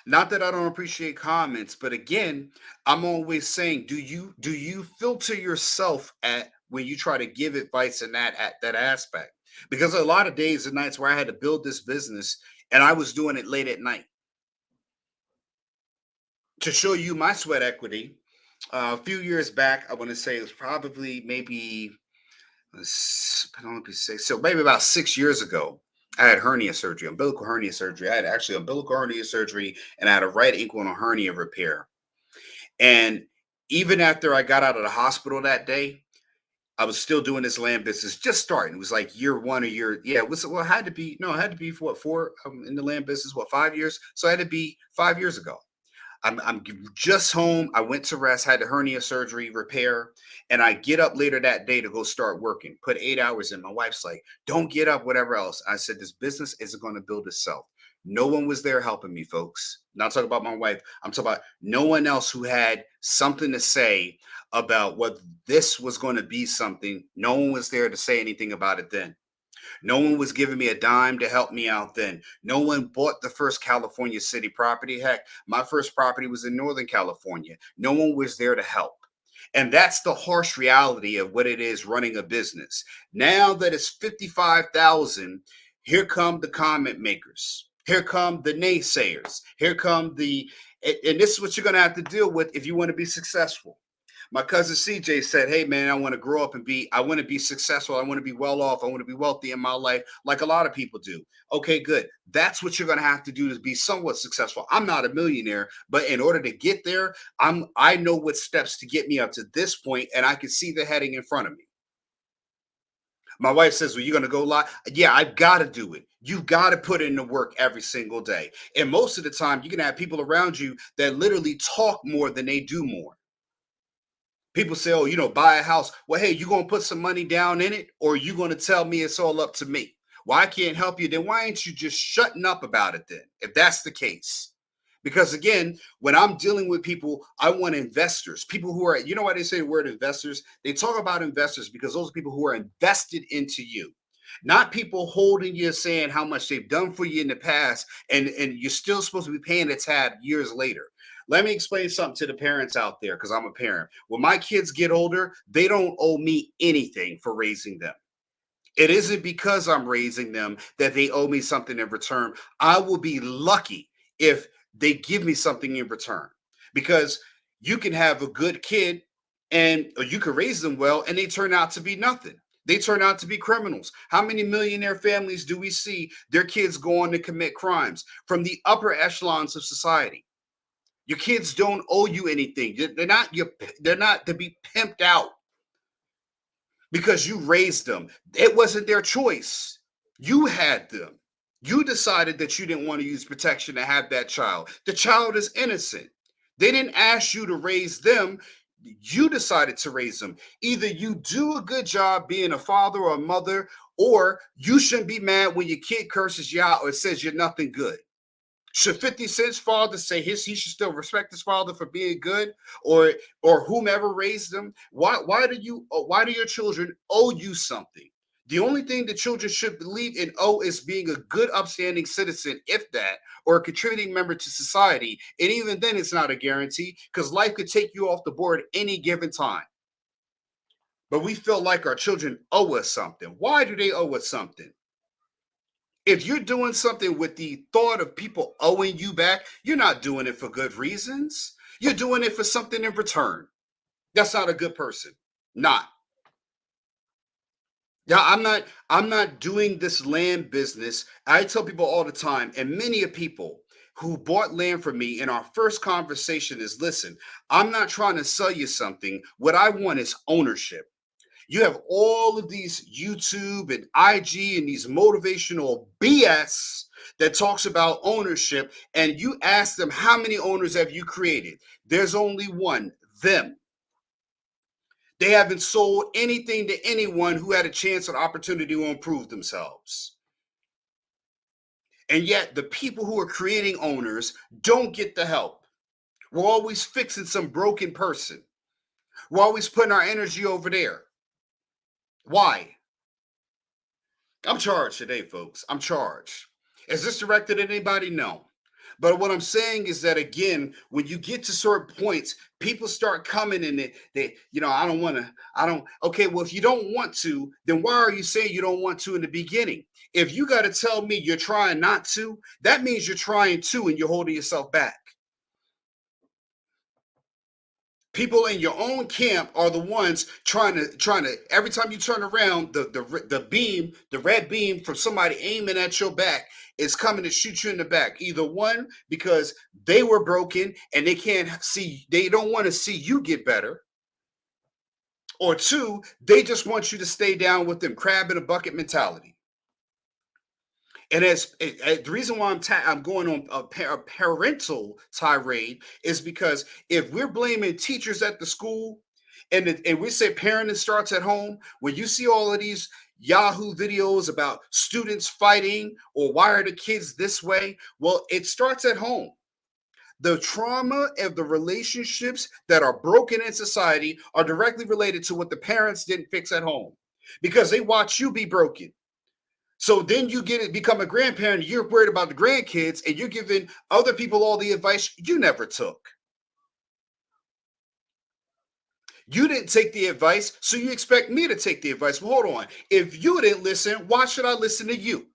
Speaker 1: Not that I don't appreciate comments, but again, I'm always saying, do you filter yourself at when you try to give advice in that aspect? Because a lot of days and nights where I had to build this business and I was doing it late at night to show you my sweat equity. A few years back, I want to say it was probably maybe I don't know if you say so maybe about 6 years ago. I had hernia surgery, umbilical hernia surgery. I had actually umbilical hernia surgery, and I had a right ankle and a hernia repair. And even after I got out of the hospital that day, I was still doing this land business, just starting. It was like year one or year, yeah. It was well, it had to be no, it had to be for what 4 in the land business, what 5 years. So it had to be 5 years ago. I'm just home. I went to rest, had the hernia surgery repair, and I get up later that day to go start working. Put 8 hours in. My wife's like, "Don't get up, whatever else." I said, "This business isn't going to build itself." No one was there helping me, folks. Not talking about my wife. I'm talking about no one else who had something to say about what this was going to be something. No one was there to say anything about it then. No one was giving me a dime to help me out then. No one bought the first California city property. Heck, my first property was in Northern California. No one was there to help. And that's the harsh reality of what it is running a business. Now that it's 55,000, here come the comment makers. Here come the naysayers. Here come and this is what you're going to have to deal with if you want to be successful. My cousin CJ said, "Hey man, I want to grow up and I want to be successful. I want to be well off. I want to be wealthy in my life, like a lot of people do." Okay, good. That's what you're going to have to do to be somewhat successful. I'm not a millionaire, but in order to get there, I know what steps to get me up to this point, and I can see the heading in front of me. My wife says, "Well, you're going to go live." Yeah, I've got to do it. You've got to put in the work every single day. And most of the time, you can have people around you that literally talk more than they do more. People say, "Oh, buy a house." Well, hey, you gonna put some money down in it, or you gonna tell me it's all up to me? Well, I can't help you. Then why ain't you just shutting up about it then, if that's the case? Because again, when I'm dealing with people, I want investors, people who are, why they say the word investors? They talk about investors because those are people who are invested into you, not people holding you saying how much they've done for you in the past, and you're still supposed to be paying a tab years later. Let me explain something to the parents out there because I'm a parent. When my kids get older, they don't owe me anything for raising them. It isn't because I'm raising them that they owe me something in return. I will be lucky if they give me something in return because you can have a good kid and or you can raise them well and they turn out to be nothing. They turn out to be criminals. How many millionaire families do we see their kids go on to commit crimes from the upper echelons of society? Your kids don't owe you anything. They're not to be pimped out because you raised them. It wasn't their choice. You had them. You decided that you didn't want to use protection to have that child. The child is innocent. They didn't ask you to raise them. You decided to raise them. Either you do a good job being a father or a mother, or you shouldn't be mad when your kid curses you out or says you're nothing good. Should 50 Cent's father say he should still respect his father for being good, or whomever raised them? Why do your children owe you something? The only thing the children should believe in owe is being a good, upstanding citizen, if that, or a contributing member to society. And even then, it's not a guarantee because life could take you off the board any given time. But we feel like our children owe us something. Why do they owe us something? If you're doing something with the thought of people owing you back, you're not doing it for good reasons. You're doing it for something in return. That's not a good person. Not. Yeah, I'm not doing this land business. I tell people all the time, and many of people who bought land from me in our first conversation is listen, I'm not trying to sell you something. What I want is ownership. You have all of these YouTube and IG and these motivational BS that talks about ownership, and you ask them how many owners have you created? There's only one, them. They haven't sold anything to anyone who had a chance or opportunity to improve themselves. And yet, the people who are creating owners don't get the help. We're always fixing some broken person. We're always putting our energy over there. Why? I'm charged today, folks. I'm charged. Is this directed at anybody? No. But what I'm saying is that again, when you get to certain points, people start coming and I don't want to, I don't, okay, well, if you don't want to, then why are you saying you don't want to in the beginning? If you got to tell me you're trying not to, that means you're trying to and you're holding yourself back. People in your own camp are the ones trying to every time you turn around the beam, the red beam from somebody aiming at your back is coming to shoot you in the back. Either one, because they were broken and they don't want to see you get better, or two, they just want you to stay down with them, crab in a bucket mentality. And the reason why I'm going on a parental tirade is because if we're blaming teachers at the school, and we say parenting starts at home, when you see all of these Yahoo videos about students fighting or why are the kids this way, well, it starts at home. The trauma of the relationships that are broken in society are directly related to what the parents didn't fix at home because they watch you be broken. So then become a grandparent, you're worried about the grandkids, and you're giving other people all the advice you never took. You didn't take the advice, so you expect me to take the advice. Well, hold on. If you didn't listen, why should I listen to you?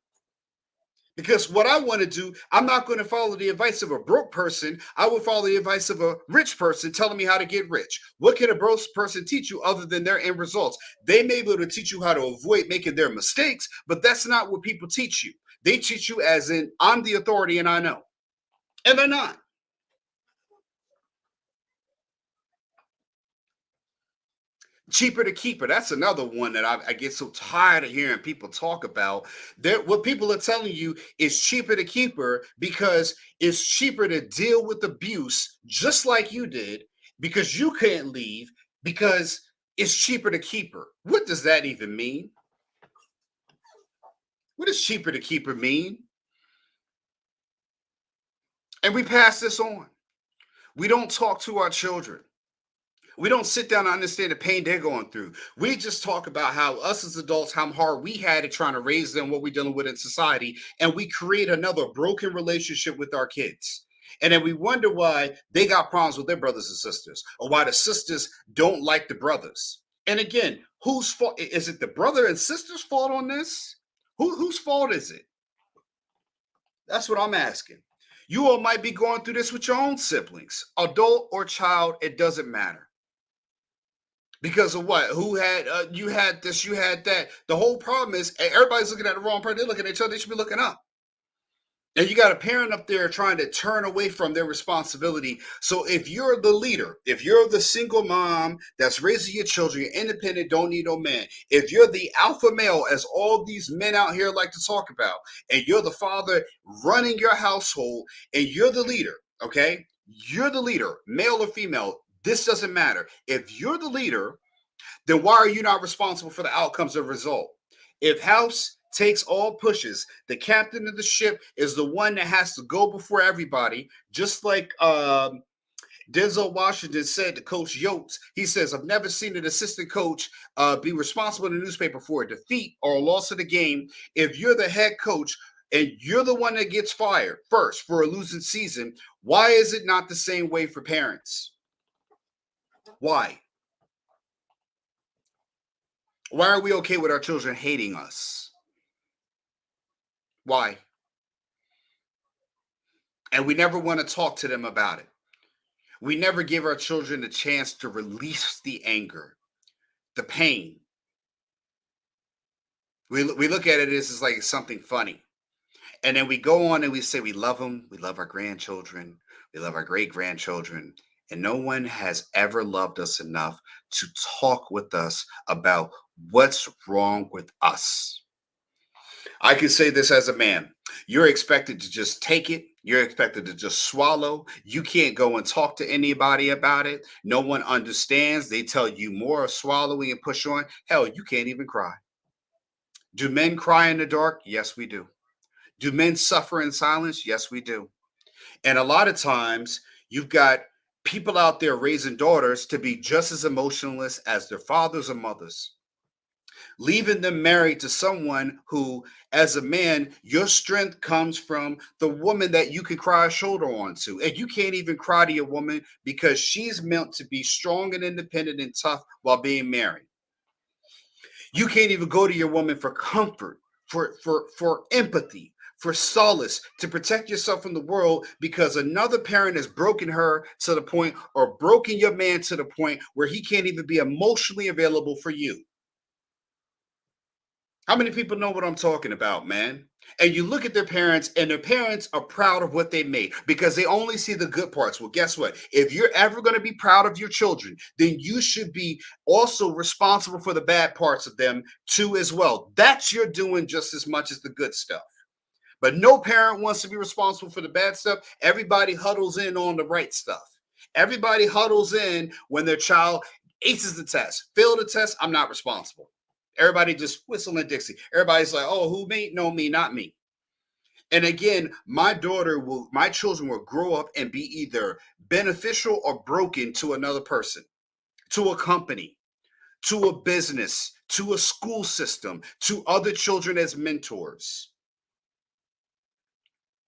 Speaker 1: Because what I want to do, I'm not going to follow the advice of a broke person. I would follow the advice of a rich person telling me how to get rich. What can a broke person teach you other than their end results? They may be able to teach you how to avoid making their mistakes, but that's not what people teach you. They teach you as in, I'm the authority and I know. And they're not. Cheaper to keeper. That's another one that I get so tired of hearing people talk about. What people are telling you is cheaper to keeper because it's cheaper to deal with abuse just like you did because you can't leave because it's cheaper to keeper. What does that even mean? What does cheaper to keeper mean? And we pass this on. We don't talk to our children. We don't sit down and understand the pain they're going through. We just talk about how us as adults, how hard we had it trying to raise them, what we're dealing with in society, and we create another broken relationship with our kids. And then we wonder why they got problems with their brothers and sisters, or why the sisters don't like the brothers. And again, whose fault is it? The brother and sister's fault on this? Whose fault is it? That's what I'm asking. You all might be going through this with your own siblings, adult or child, it doesn't matter. Because of what? Who had you had this, you had that. The whole problem is everybody's looking at the wrong person. They're looking at each other. They should be looking up. And you got a parent up there trying to turn away from their responsibility. So if you're the leader, if you're the single mom that's raising your children, you're independent, don't need no man. If you're the alpha male, as all these men out here like to talk about, and you're the father running your household, and you're the leader, okay? You're the leader, male or female. This doesn't matter. If you're the leader, then why are you not responsible for the outcomes of the result? If house takes all pushes, the captain of the ship is the one that has to go before everybody, just like Denzel Washington said to Coach Yotes. He says, I've never seen an assistant coach be responsible in the newspaper for a defeat or a loss of the game. If you're the head coach and you're the one that gets fired first for a losing season, why is it not the same way for parents? Why? Why are we okay with our children hating us? Why? And we never want to talk to them about it. We never give our children a chance to release the anger, the pain. We look at it as like something funny. And then we go on and we say we love them, we love our grandchildren, we love our great grandchildren. And no one has ever loved us enough to talk with us about what's wrong with us. I can say this as a man. You're expected to just take it. You're expected to just swallow. You can't go and talk to anybody about it. No one understands. They tell you more of swallowing and push on. Hell, you can't even cry. Do men cry in the dark? Yes, we do. Do men suffer in silence? Yes, we do. And a lot of times, you've got people out there raising daughters to be just as emotionless as their fathers or mothers, leaving them married to someone who, as a man, your strength comes from the woman that you can cry a shoulder on to. And you can't even cry to your woman because she's meant to be strong and independent and tough while being married. You can't even go to your woman for comfort, for empathy, for solace, to protect yourself from the world because another parent has broken her to the point or broken your man to the point where he can't even be emotionally available for you. How many people know what I'm talking about, man? And you look at their parents, and their parents are proud of what they made because they only see the good parts. Well, guess what? If you're ever going to be proud of your children, then you should be also responsible for the bad parts of them too, as well. That's you're doing just as much as the good stuff. But no parent wants to be responsible for the bad stuff. Everybody huddles in on the right stuff. Everybody huddles in when their child aces the test, fail the test. I'm not responsible. Everybody just whistling Dixie. Everybody's like, oh, who me? No, me, not me. And again, my children will grow up and be either beneficial or broken to another person, to a company, to a business, to a school system, to other children as mentors.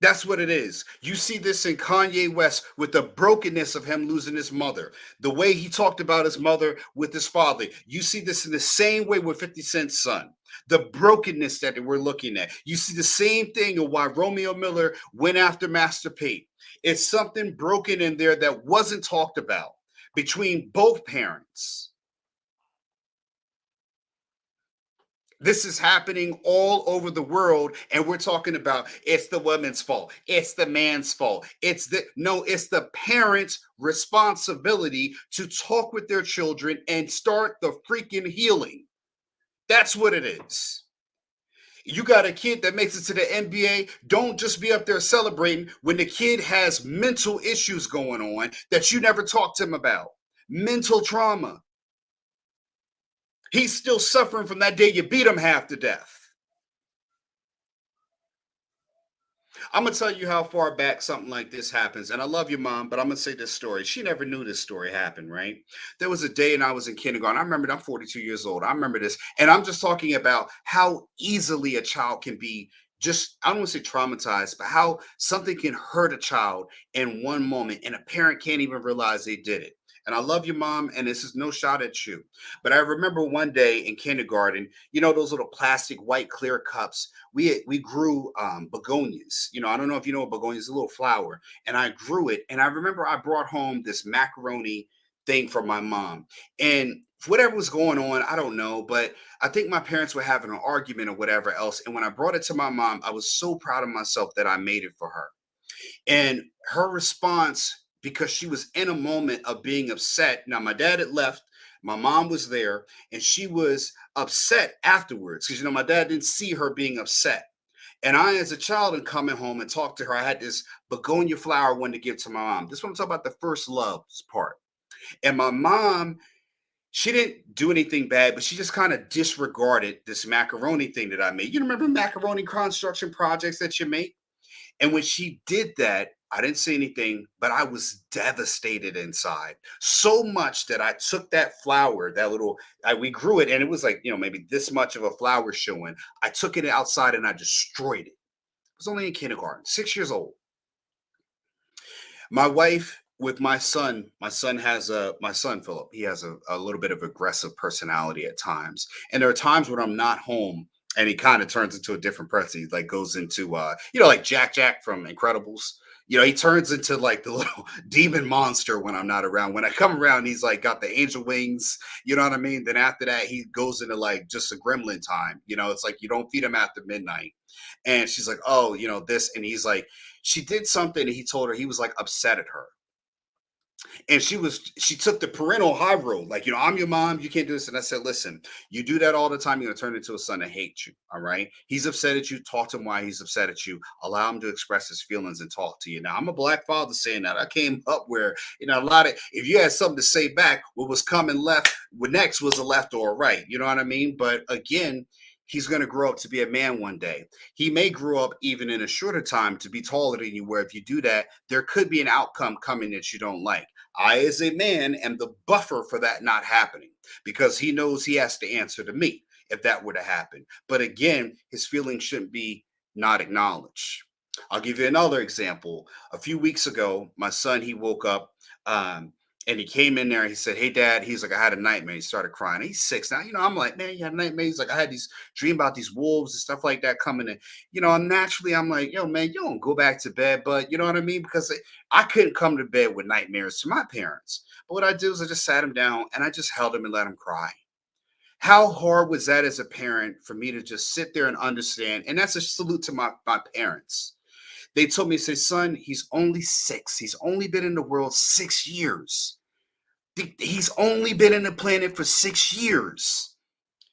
Speaker 1: That's what it is. You see this in Kanye West with the brokenness of him losing his mother, the way he talked about his mother with his father. You see this in the same way with 50 Cent's son, the brokenness that we're looking at. You see the same thing of why Romeo Miller went after Master P. It's something broken in there that wasn't talked about between both parents. This is happening all over the world, and we're talking about it's the woman's fault, it's the man's fault. It's the parents' responsibility to talk with their children and start the freaking healing. That's what it is. You got a kid that makes it to the NBA, don't just be up there celebrating when the kid has mental issues going on that you never talked to him about. Mental trauma. He's still suffering from that day you beat him half to death. I'm gonna tell you how far back something like this happens. And I love your mom, but I'm gonna say this story. She never knew this story happened, right? There was a day and I was in kindergarten. I remember I'm 42 years old. I remember this. And I'm just talking about how easily a child can be just, I don't want to say traumatized, but how something can hurt a child in one moment and a parent can't even realize they did it. And I love your mom, and this is no shot at you. But I remember one day in kindergarten, those little plastic white clear cups we grew begonias. I don't know if you know what begonia is, a little flower, and I grew it. And I remember I brought home this macaroni thing from my mom, and whatever was going on, I don't know, but I think my parents were having an argument or whatever else. And when I brought it to my mom, I was so proud of myself that I made it for her. And her response, because she was in a moment of being upset. Now, my dad had left, my mom was there, and she was upset afterwards because, my dad didn't see her being upset. And I, as a child, and coming home and talked to her, I had this begonia flower I wanted to give to my mom. This one I'm talking about the first love part. And my mom, she didn't do anything bad, but she just kind of disregarded this macaroni thing that I made. You remember macaroni construction projects that you make? And when she did that, I didn't say anything, but I was devastated inside. So much that I took that flower, we grew it, and it was like, maybe this much of a flower showing. I took it outside and I destroyed it. I was only in kindergarten, 6 years old. My wife with my son Philip, he has a little bit of aggressive personality at times. And there are times when I'm not home and he kind of turns into a different person. He like goes into like Jack from Incredibles. He turns into like the little demon monster when I'm not around. When I come around, he's like got the angel wings. You know what I mean? Then after that, he goes into like just a gremlin time. It's like you don't feed him after midnight. And she's like, oh, this, and he's like, she did something, and he told her he was like upset at her, and she took the parental high road, like, I'm your mom, you can't do this. And I said, listen, you do that all the time, you're gonna turn into a son that hates you. All right, he's upset at you, talk to him why he's upset at you, allow him to express his feelings and talk to you. Now, I'm a black father saying that. I came up where, a lot of, if you had something to say back, what was coming left, what next was a left or a right, you know what I mean? But again, he's going to grow up to be a man one day. He may grow up even in a shorter time to be taller than you, where if you do that, there could be an outcome coming that you don't like. I, as a man, am the buffer for that not happening, because he knows he has to answer to me if that were to happen. But again, his feelings shouldn't be not acknowledged. I'll give you another example. A few weeks ago, my son, he woke up, um, and he came in there and he said, hey, Dad, he's like, I had a nightmare. He started crying. He's 6 now. I'm like, man, you had a nightmare? He's like, I had these dream about these wolves and stuff like that coming in. And naturally I'm like, yo, man, you don't go back to bed. But you know what I mean? Because I couldn't come to bed with nightmares to my parents. But what I did was I just sat him down and I just held him and let him cry. How hard was that as a parent for me to just sit there and understand? And that's a salute to my parents. They told me, say, son, he's only 6. He's only been in the world 6 years. He's only been in the planet for 6 years.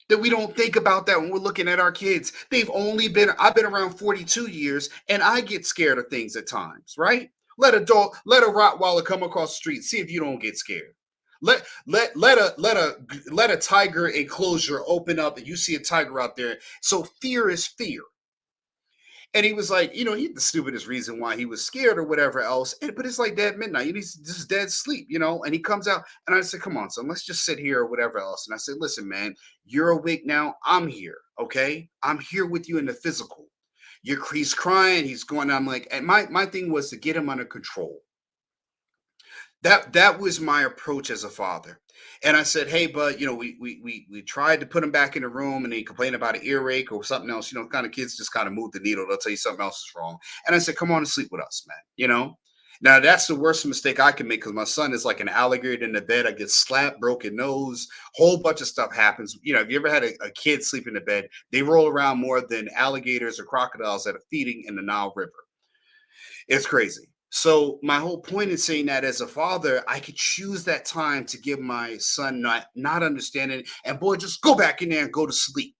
Speaker 1: That we don't think about that when we're looking at our kids. I've been around 42 years, and I get scared of things at times, right? Let a Rottweiler come across the street. See if you don't get scared. Let a tiger enclosure open up, and you see a tiger out there. So fear is fear. And he was like, he had the stupidest reason why he was scared or whatever else. But it's like dead midnight. He's just dead sleep, And he comes out, and I said, come on, son, let's just sit here or whatever else. And I said, listen, man, you're awake now. I'm here. Okay. I'm here with you in the physical. He's crying. He's going. I'm like, and my thing was to get him under control. That was my approach as a father. And I said, hey, bud, we tried to put him back in the room, and he complained about an earache or something else. Kind of kids just kind of move the needle. They'll tell you something else is wrong. And I said, come on and sleep with us, man. Now that's the worst mistake I can make, because my son is like an alligator in the bed. I get slapped, broken nose, whole bunch of stuff happens. If you ever had a kid sleep in the bed, they roll around more than alligators or crocodiles that are feeding in the Nile River. It's crazy. So my whole point in saying that, as a father, I could choose that time to give my son not understanding, and boy, just go back in there and go to sleep.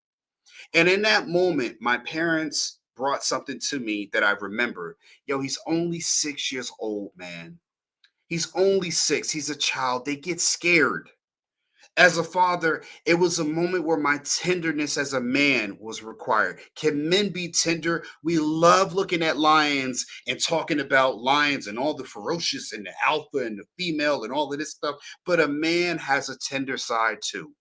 Speaker 1: And in that moment, my parents brought something to me that I remember. Yo, he's only 6 years old, man. He's only 6. He's a child. They get scared. As a father, it was a moment where my tenderness as a man was required. Can men be tender? We love looking at lions and talking about lions and all the ferocious and the alpha and the female and all of this stuff. But a man has a tender side too.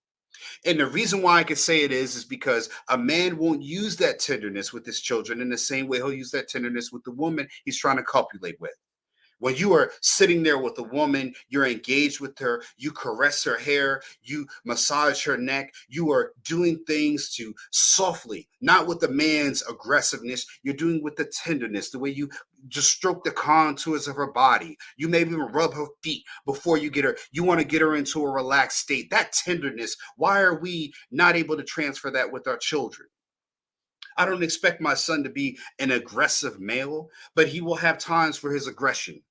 Speaker 1: And the reason why I can say it is because a man won't use that tenderness with his children in the same way he'll use that tenderness with the woman he's trying to copulate with. When you are sitting there with a woman, you're engaged with her, you caress her hair, you massage her neck, you are doing things to softly, not with the man's aggressiveness, you're doing with the tenderness, the way you just stroke the contours of her body. You maybe even rub her feet before you get her. You want to get her into a relaxed state. That tenderness, why are we not able to transfer that with our children? I don't expect my son to be an aggressive male, but he will have times for his aggression.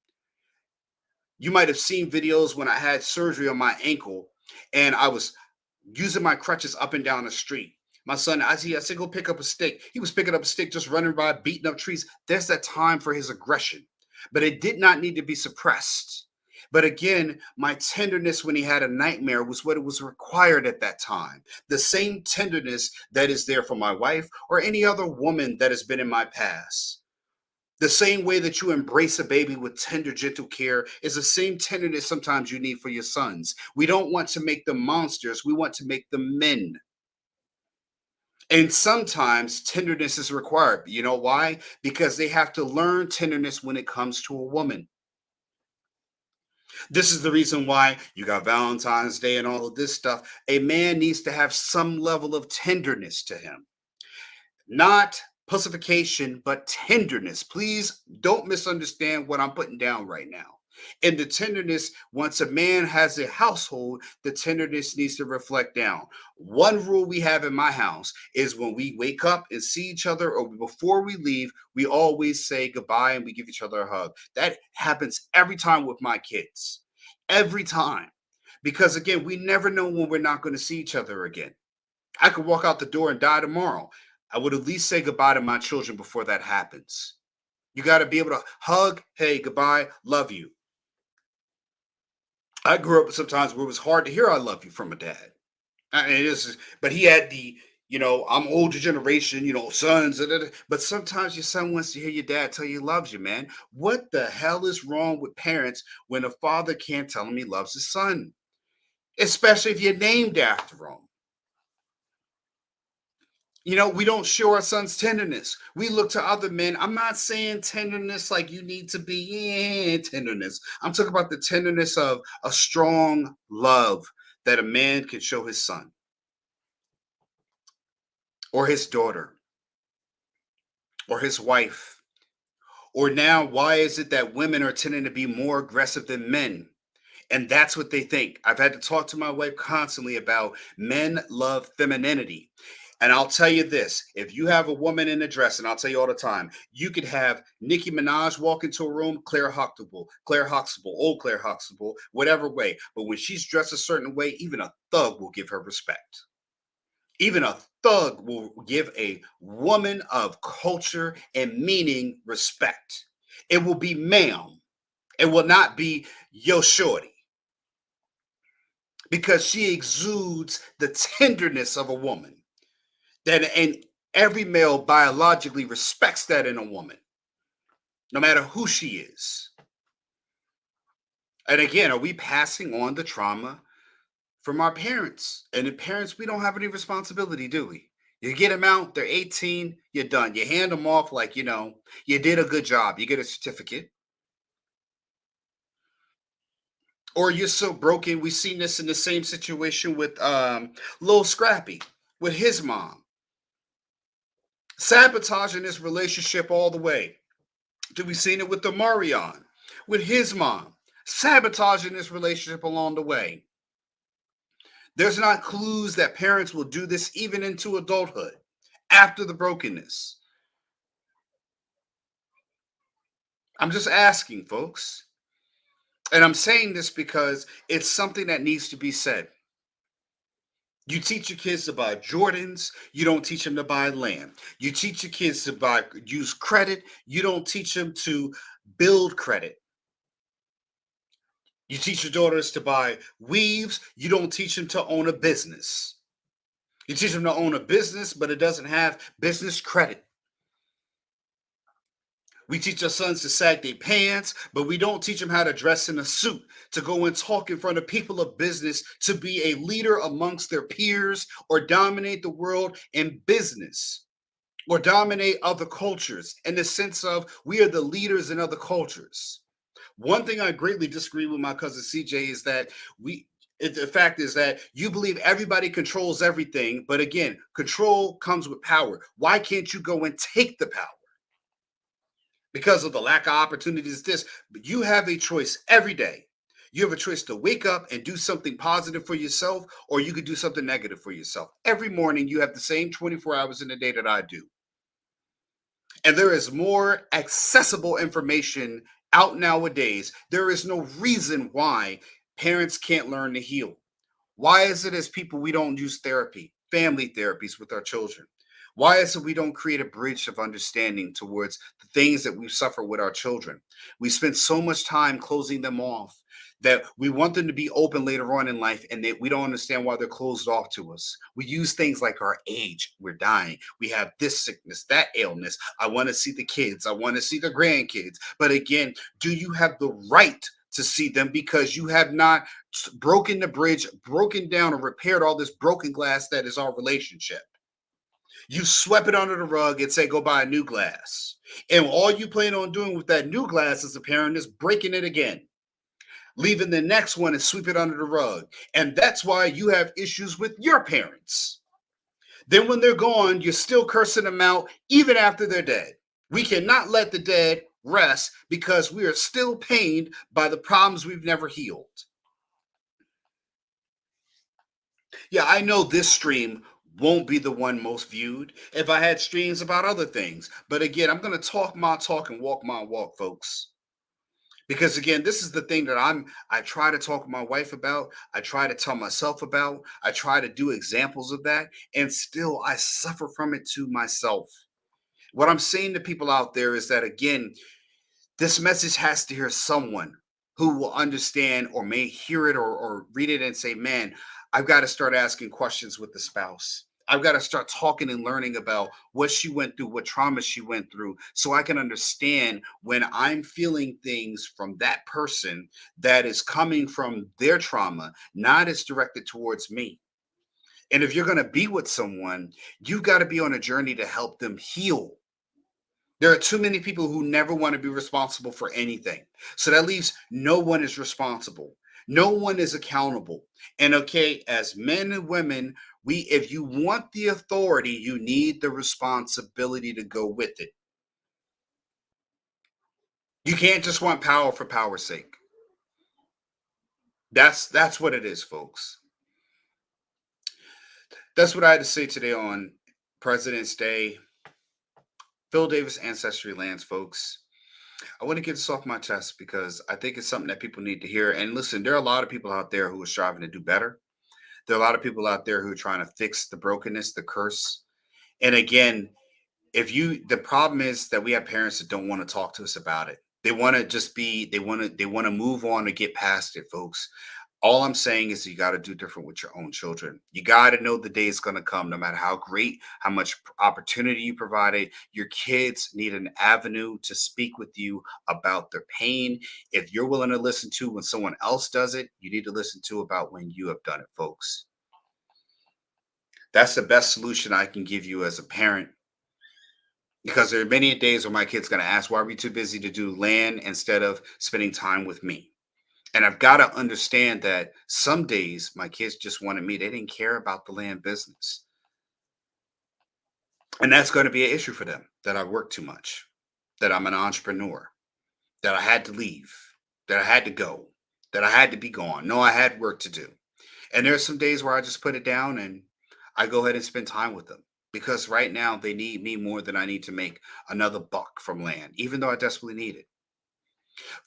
Speaker 1: You might have seen videos when I had surgery on my ankle and I was using my crutches up and down the street. My son, I said, go pick up a stick. He was picking up a stick, just running by, beating up trees. There's that time for his aggression, but it did not need to be suppressed. But again, my tenderness when he had a nightmare was what it was required at that time. The same tenderness that is there for my wife or any other woman that has been in my past. The same way that you embrace a baby with tender, gentle care is the same tenderness sometimes you need for your sons. We don't want to make them monsters. We want to make them men. And sometimes tenderness is required. You know why? Because they have to learn tenderness when it comes to a woman. This is the reason why you got Valentine's Day and all of this stuff. A man needs to have some level of tenderness to him. not pussification, but tenderness. Please don't misunderstand what I'm putting down right now. And the tenderness, once a man has a household, the tenderness needs to reflect down. One rule we have in my house is when we wake up and see each other or before we leave, we always say goodbye and we give each other a hug. That happens every time with my kids. Every time. Because again, we never know when we're not going to see each other again. I could walk out the door and die tomorrow. I would at least say goodbye to my children before that happens. You got to be able to hug, hey, goodbye, love you. I grew up sometimes where it was hard to hear I love you from a dad. I mean, but he had I'm older generation, sons, but sometimes your son wants to hear your dad tell you he loves you, man. What the hell is wrong with parents when a father can't tell him he loves his son? Especially if you're named after him. We don't show our sons tenderness. We look to other men. I'm not saying tenderness like you need to be tenderness. I'm talking about the tenderness of a strong love that a man can show his son or his daughter or his wife. Or now, why is it that women are tending to be more aggressive than men? And that's what they think. I've had to talk to my wife constantly about men love femininity. And I'll tell you this, if you have a woman in a dress, and I'll tell you all the time, you could have Nicki Minaj walk into a room, Claire Huxtable, old Claire Huxtable, whatever way. But when she's dressed a certain way, even a thug will give her respect. Even a thug will give a woman of culture and meaning respect. It will be ma'am. It will not be yo shorty because she exudes the tenderness of a woman and every male biologically respects that in a woman, no matter who she is. And again, are we passing on the trauma from our parents? And the parents, we don't have any responsibility, do we? You get them out, they're 18, you're done. You hand them off like, you did a good job. You get a certificate. Or you're so broken. We've seen this in the same situation with Lil Scrappy, with his mom. Sabotaging this relationship all the way. We've seen it with the Marion, with his mom. Sabotaging this relationship along the way. There's not clues that parents will do this even into adulthood after the brokenness. I'm just asking, folks. And I'm saying this because it's something that needs to be said. You teach your kids to buy Jordans, you don't teach them to buy land. You teach your kids to use credit, you don't teach them to build credit. You teach your daughters to buy weaves, you don't teach them to own a business. You teach them to own a business, but it doesn't have business credit. We teach our sons to sag their pants, but we don't teach them how to dress in a suit, to go and talk in front of people of business, to be a leader amongst their peers, or dominate the world in business, or dominate other cultures in the sense of we are the leaders in other cultures. One thing I greatly disagree with my cousin CJ is that the fact is that you believe everybody controls everything, but again, control comes with power. Why can't you go and take the power? Because of the lack of opportunities, but you have a choice every day. You have a choice to wake up and do something positive for yourself, or you could do something negative for yourself. Every morning, you have the same 24 hours in a day that I do. And there is more accessible information out nowadays. There is no reason why parents can't learn to heal. Why is it as people we don't use therapy, family therapies with our children? Why is it we don't create a bridge of understanding towards the things that we suffer with our children? We spend so much time closing them off that we want them to be open later on in life and we don't understand why they're closed off to us. We use things like our age, we're dying, we have this sickness, that illness. I want to see the kids, I want to see the grandkids. But again, do you have the right to see them because you have not broken the bridge, broken down, or repaired all this broken glass that is our relationship? You swept it under the rug and say, go buy a new glass. And all you plan on doing with that new glass as a parent is breaking it again, leaving the next one and sweep it under the rug. And that's why you have issues with your parents. Then when they're gone, you're still cursing them out even after they're dead. We cannot let the dead rest because we are still pained by the problems we've never healed. Yeah, I know this stream won't be the one most viewed if I had streams about other things. But again, I'm going to talk my talk and walk my walk, folks. Because again, this is the thing that I try to talk with my wife about, I try to tell myself about, I try to do examples of that, and still I suffer from it to myself. What I'm saying to people out there is that again, this message has to hear someone who will understand or may hear it or read it and say, man, I've got to start asking questions with the spouse. I've got to start talking and learning about what she went through, what trauma she went through, so I can understand when I'm feeling things from that person that is coming from their trauma, not as directed towards me. And if you're going to be with someone, you've got to be on a journey to help them heal. There are too many people who never want to be responsible for anything. So that leaves no one is responsible. No one is accountable. And okay, as men and women, we if you want the authority, you need the responsibility to go with it. You can't just want power for power's sake. That's what it is, folks. That's what I had to say today on President's Day. Phil Davis Ancestry Lands, folks. I want to get this off my chest because I think it's something that people need to hear. And listen, there are a lot of people out there who are striving to do better. There are a lot of people out there who are trying to fix the brokenness, the curse. And again, the problem is that we have parents that don't want to talk to us about it. They want to just be, they want to move on to get past it, folks. All I'm saying is you got to do different with your own children. You got to know the day is going to come, no matter how great, how much opportunity you provided. Your kids need an avenue to speak with you about their pain. If you're willing to listen to when someone else does it, you need to listen to about when you have done it, folks. That's the best solution I can give you as a parent because there are many days where my kid's going to ask, why are we too busy to do land instead of spending time with me? And I've got to understand that some days my kids just wanted me. They didn't care about the land business. And that's going to be an issue for them that I work too much, that I'm an entrepreneur, that I had to leave, that I had to go, that I had to be gone. No, I had work to do. And there's some days where I just put it down and I go ahead and spend time with them because right now they need me more than I need to make another buck from land, even though I desperately need it.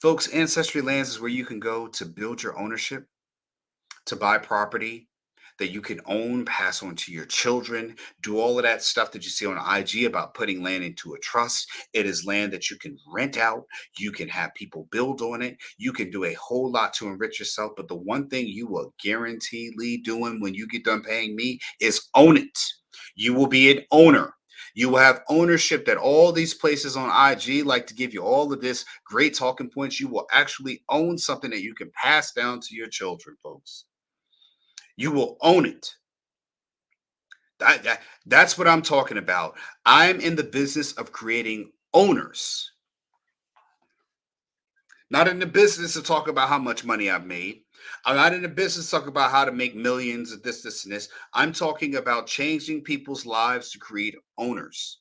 Speaker 1: Folks, Ancestry Lands is where you can go to build your ownership, to buy property that you can own, pass on to your children, do all of that stuff that you see on IG about putting land into a trust. It is land that you can rent out. You can have people build on it. You can do a whole lot to enrich yourself. But the one thing you will guaranteedly doing when you get done paying me is own it. You will be an owner. You will have ownership that all these places on IG like to give you all of this great talking points. You will actually own something that you can pass down to your children, folks. You will own it. That's what I'm talking about. I'm in the business of creating owners, not in the business to talk about how much money I've made. I'm not in the business to talk about how to make millions of this, and this. I'm talking about changing people's lives to create owners.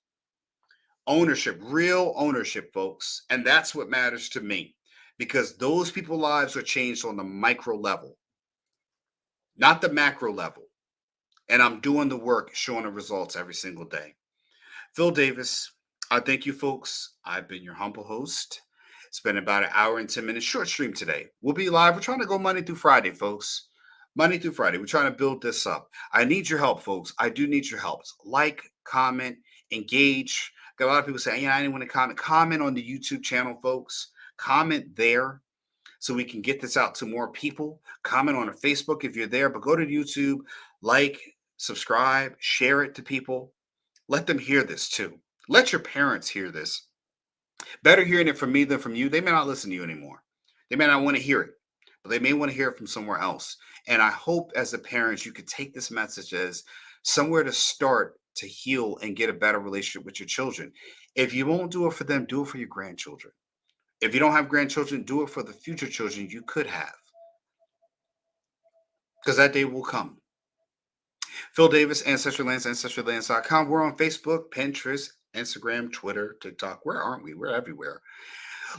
Speaker 1: Ownership, real ownership, folks. And that's what matters to me because those people's lives are changed on the micro level, not the macro level. And I'm doing the work, showing the results every single day. Phil Davis, I thank you, folks. I've been your humble host. It's been about an hour and 10 minutes short stream today. We'll be live. We're trying to go Monday through Friday, folks. Monday through Friday. We're trying to build this up. I need your help, folks. I do need your help. Like, comment, engage. Got a lot of people saying, yeah, I didn't want to comment. Comment on the YouTube channel, folks. Comment there so we can get this out to more people. Comment on Facebook if you're there, but go to YouTube, like, subscribe, share it to people. Let them hear this too. Let your parents hear this. Better hearing it from me than from you. They may not listen to you anymore. They may not want to hear it, but they may want to hear it from somewhere else. And I hope as a parent, you could take this message as somewhere to start to heal and get a better relationship with your children. If you won't do it for them, do it for your grandchildren. If you don't have grandchildren, do it for the future children you could have, because that day will come. Phil Davis, Ancestrylands, Ancestrylands.com. We're on Facebook, Pinterest, Instagram, Twitter, TikTok. Where aren't we? We're everywhere.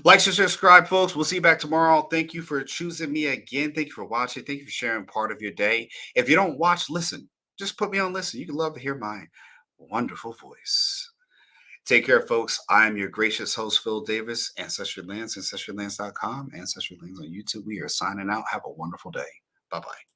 Speaker 1: Like, share, subscribe, folks. We'll see you back tomorrow. Thank you for choosing me again. Thank you for watching. Thank you for sharing part of your day. If you don't watch, listen. Just put me on listen. You can love to hear my wonderful voice. Take care, folks. I'm your gracious host, Phil Davis, Ancestrylands, Ancestrylands.com, Ancestrylands on YouTube. We are signing out. Have a wonderful day. Bye bye.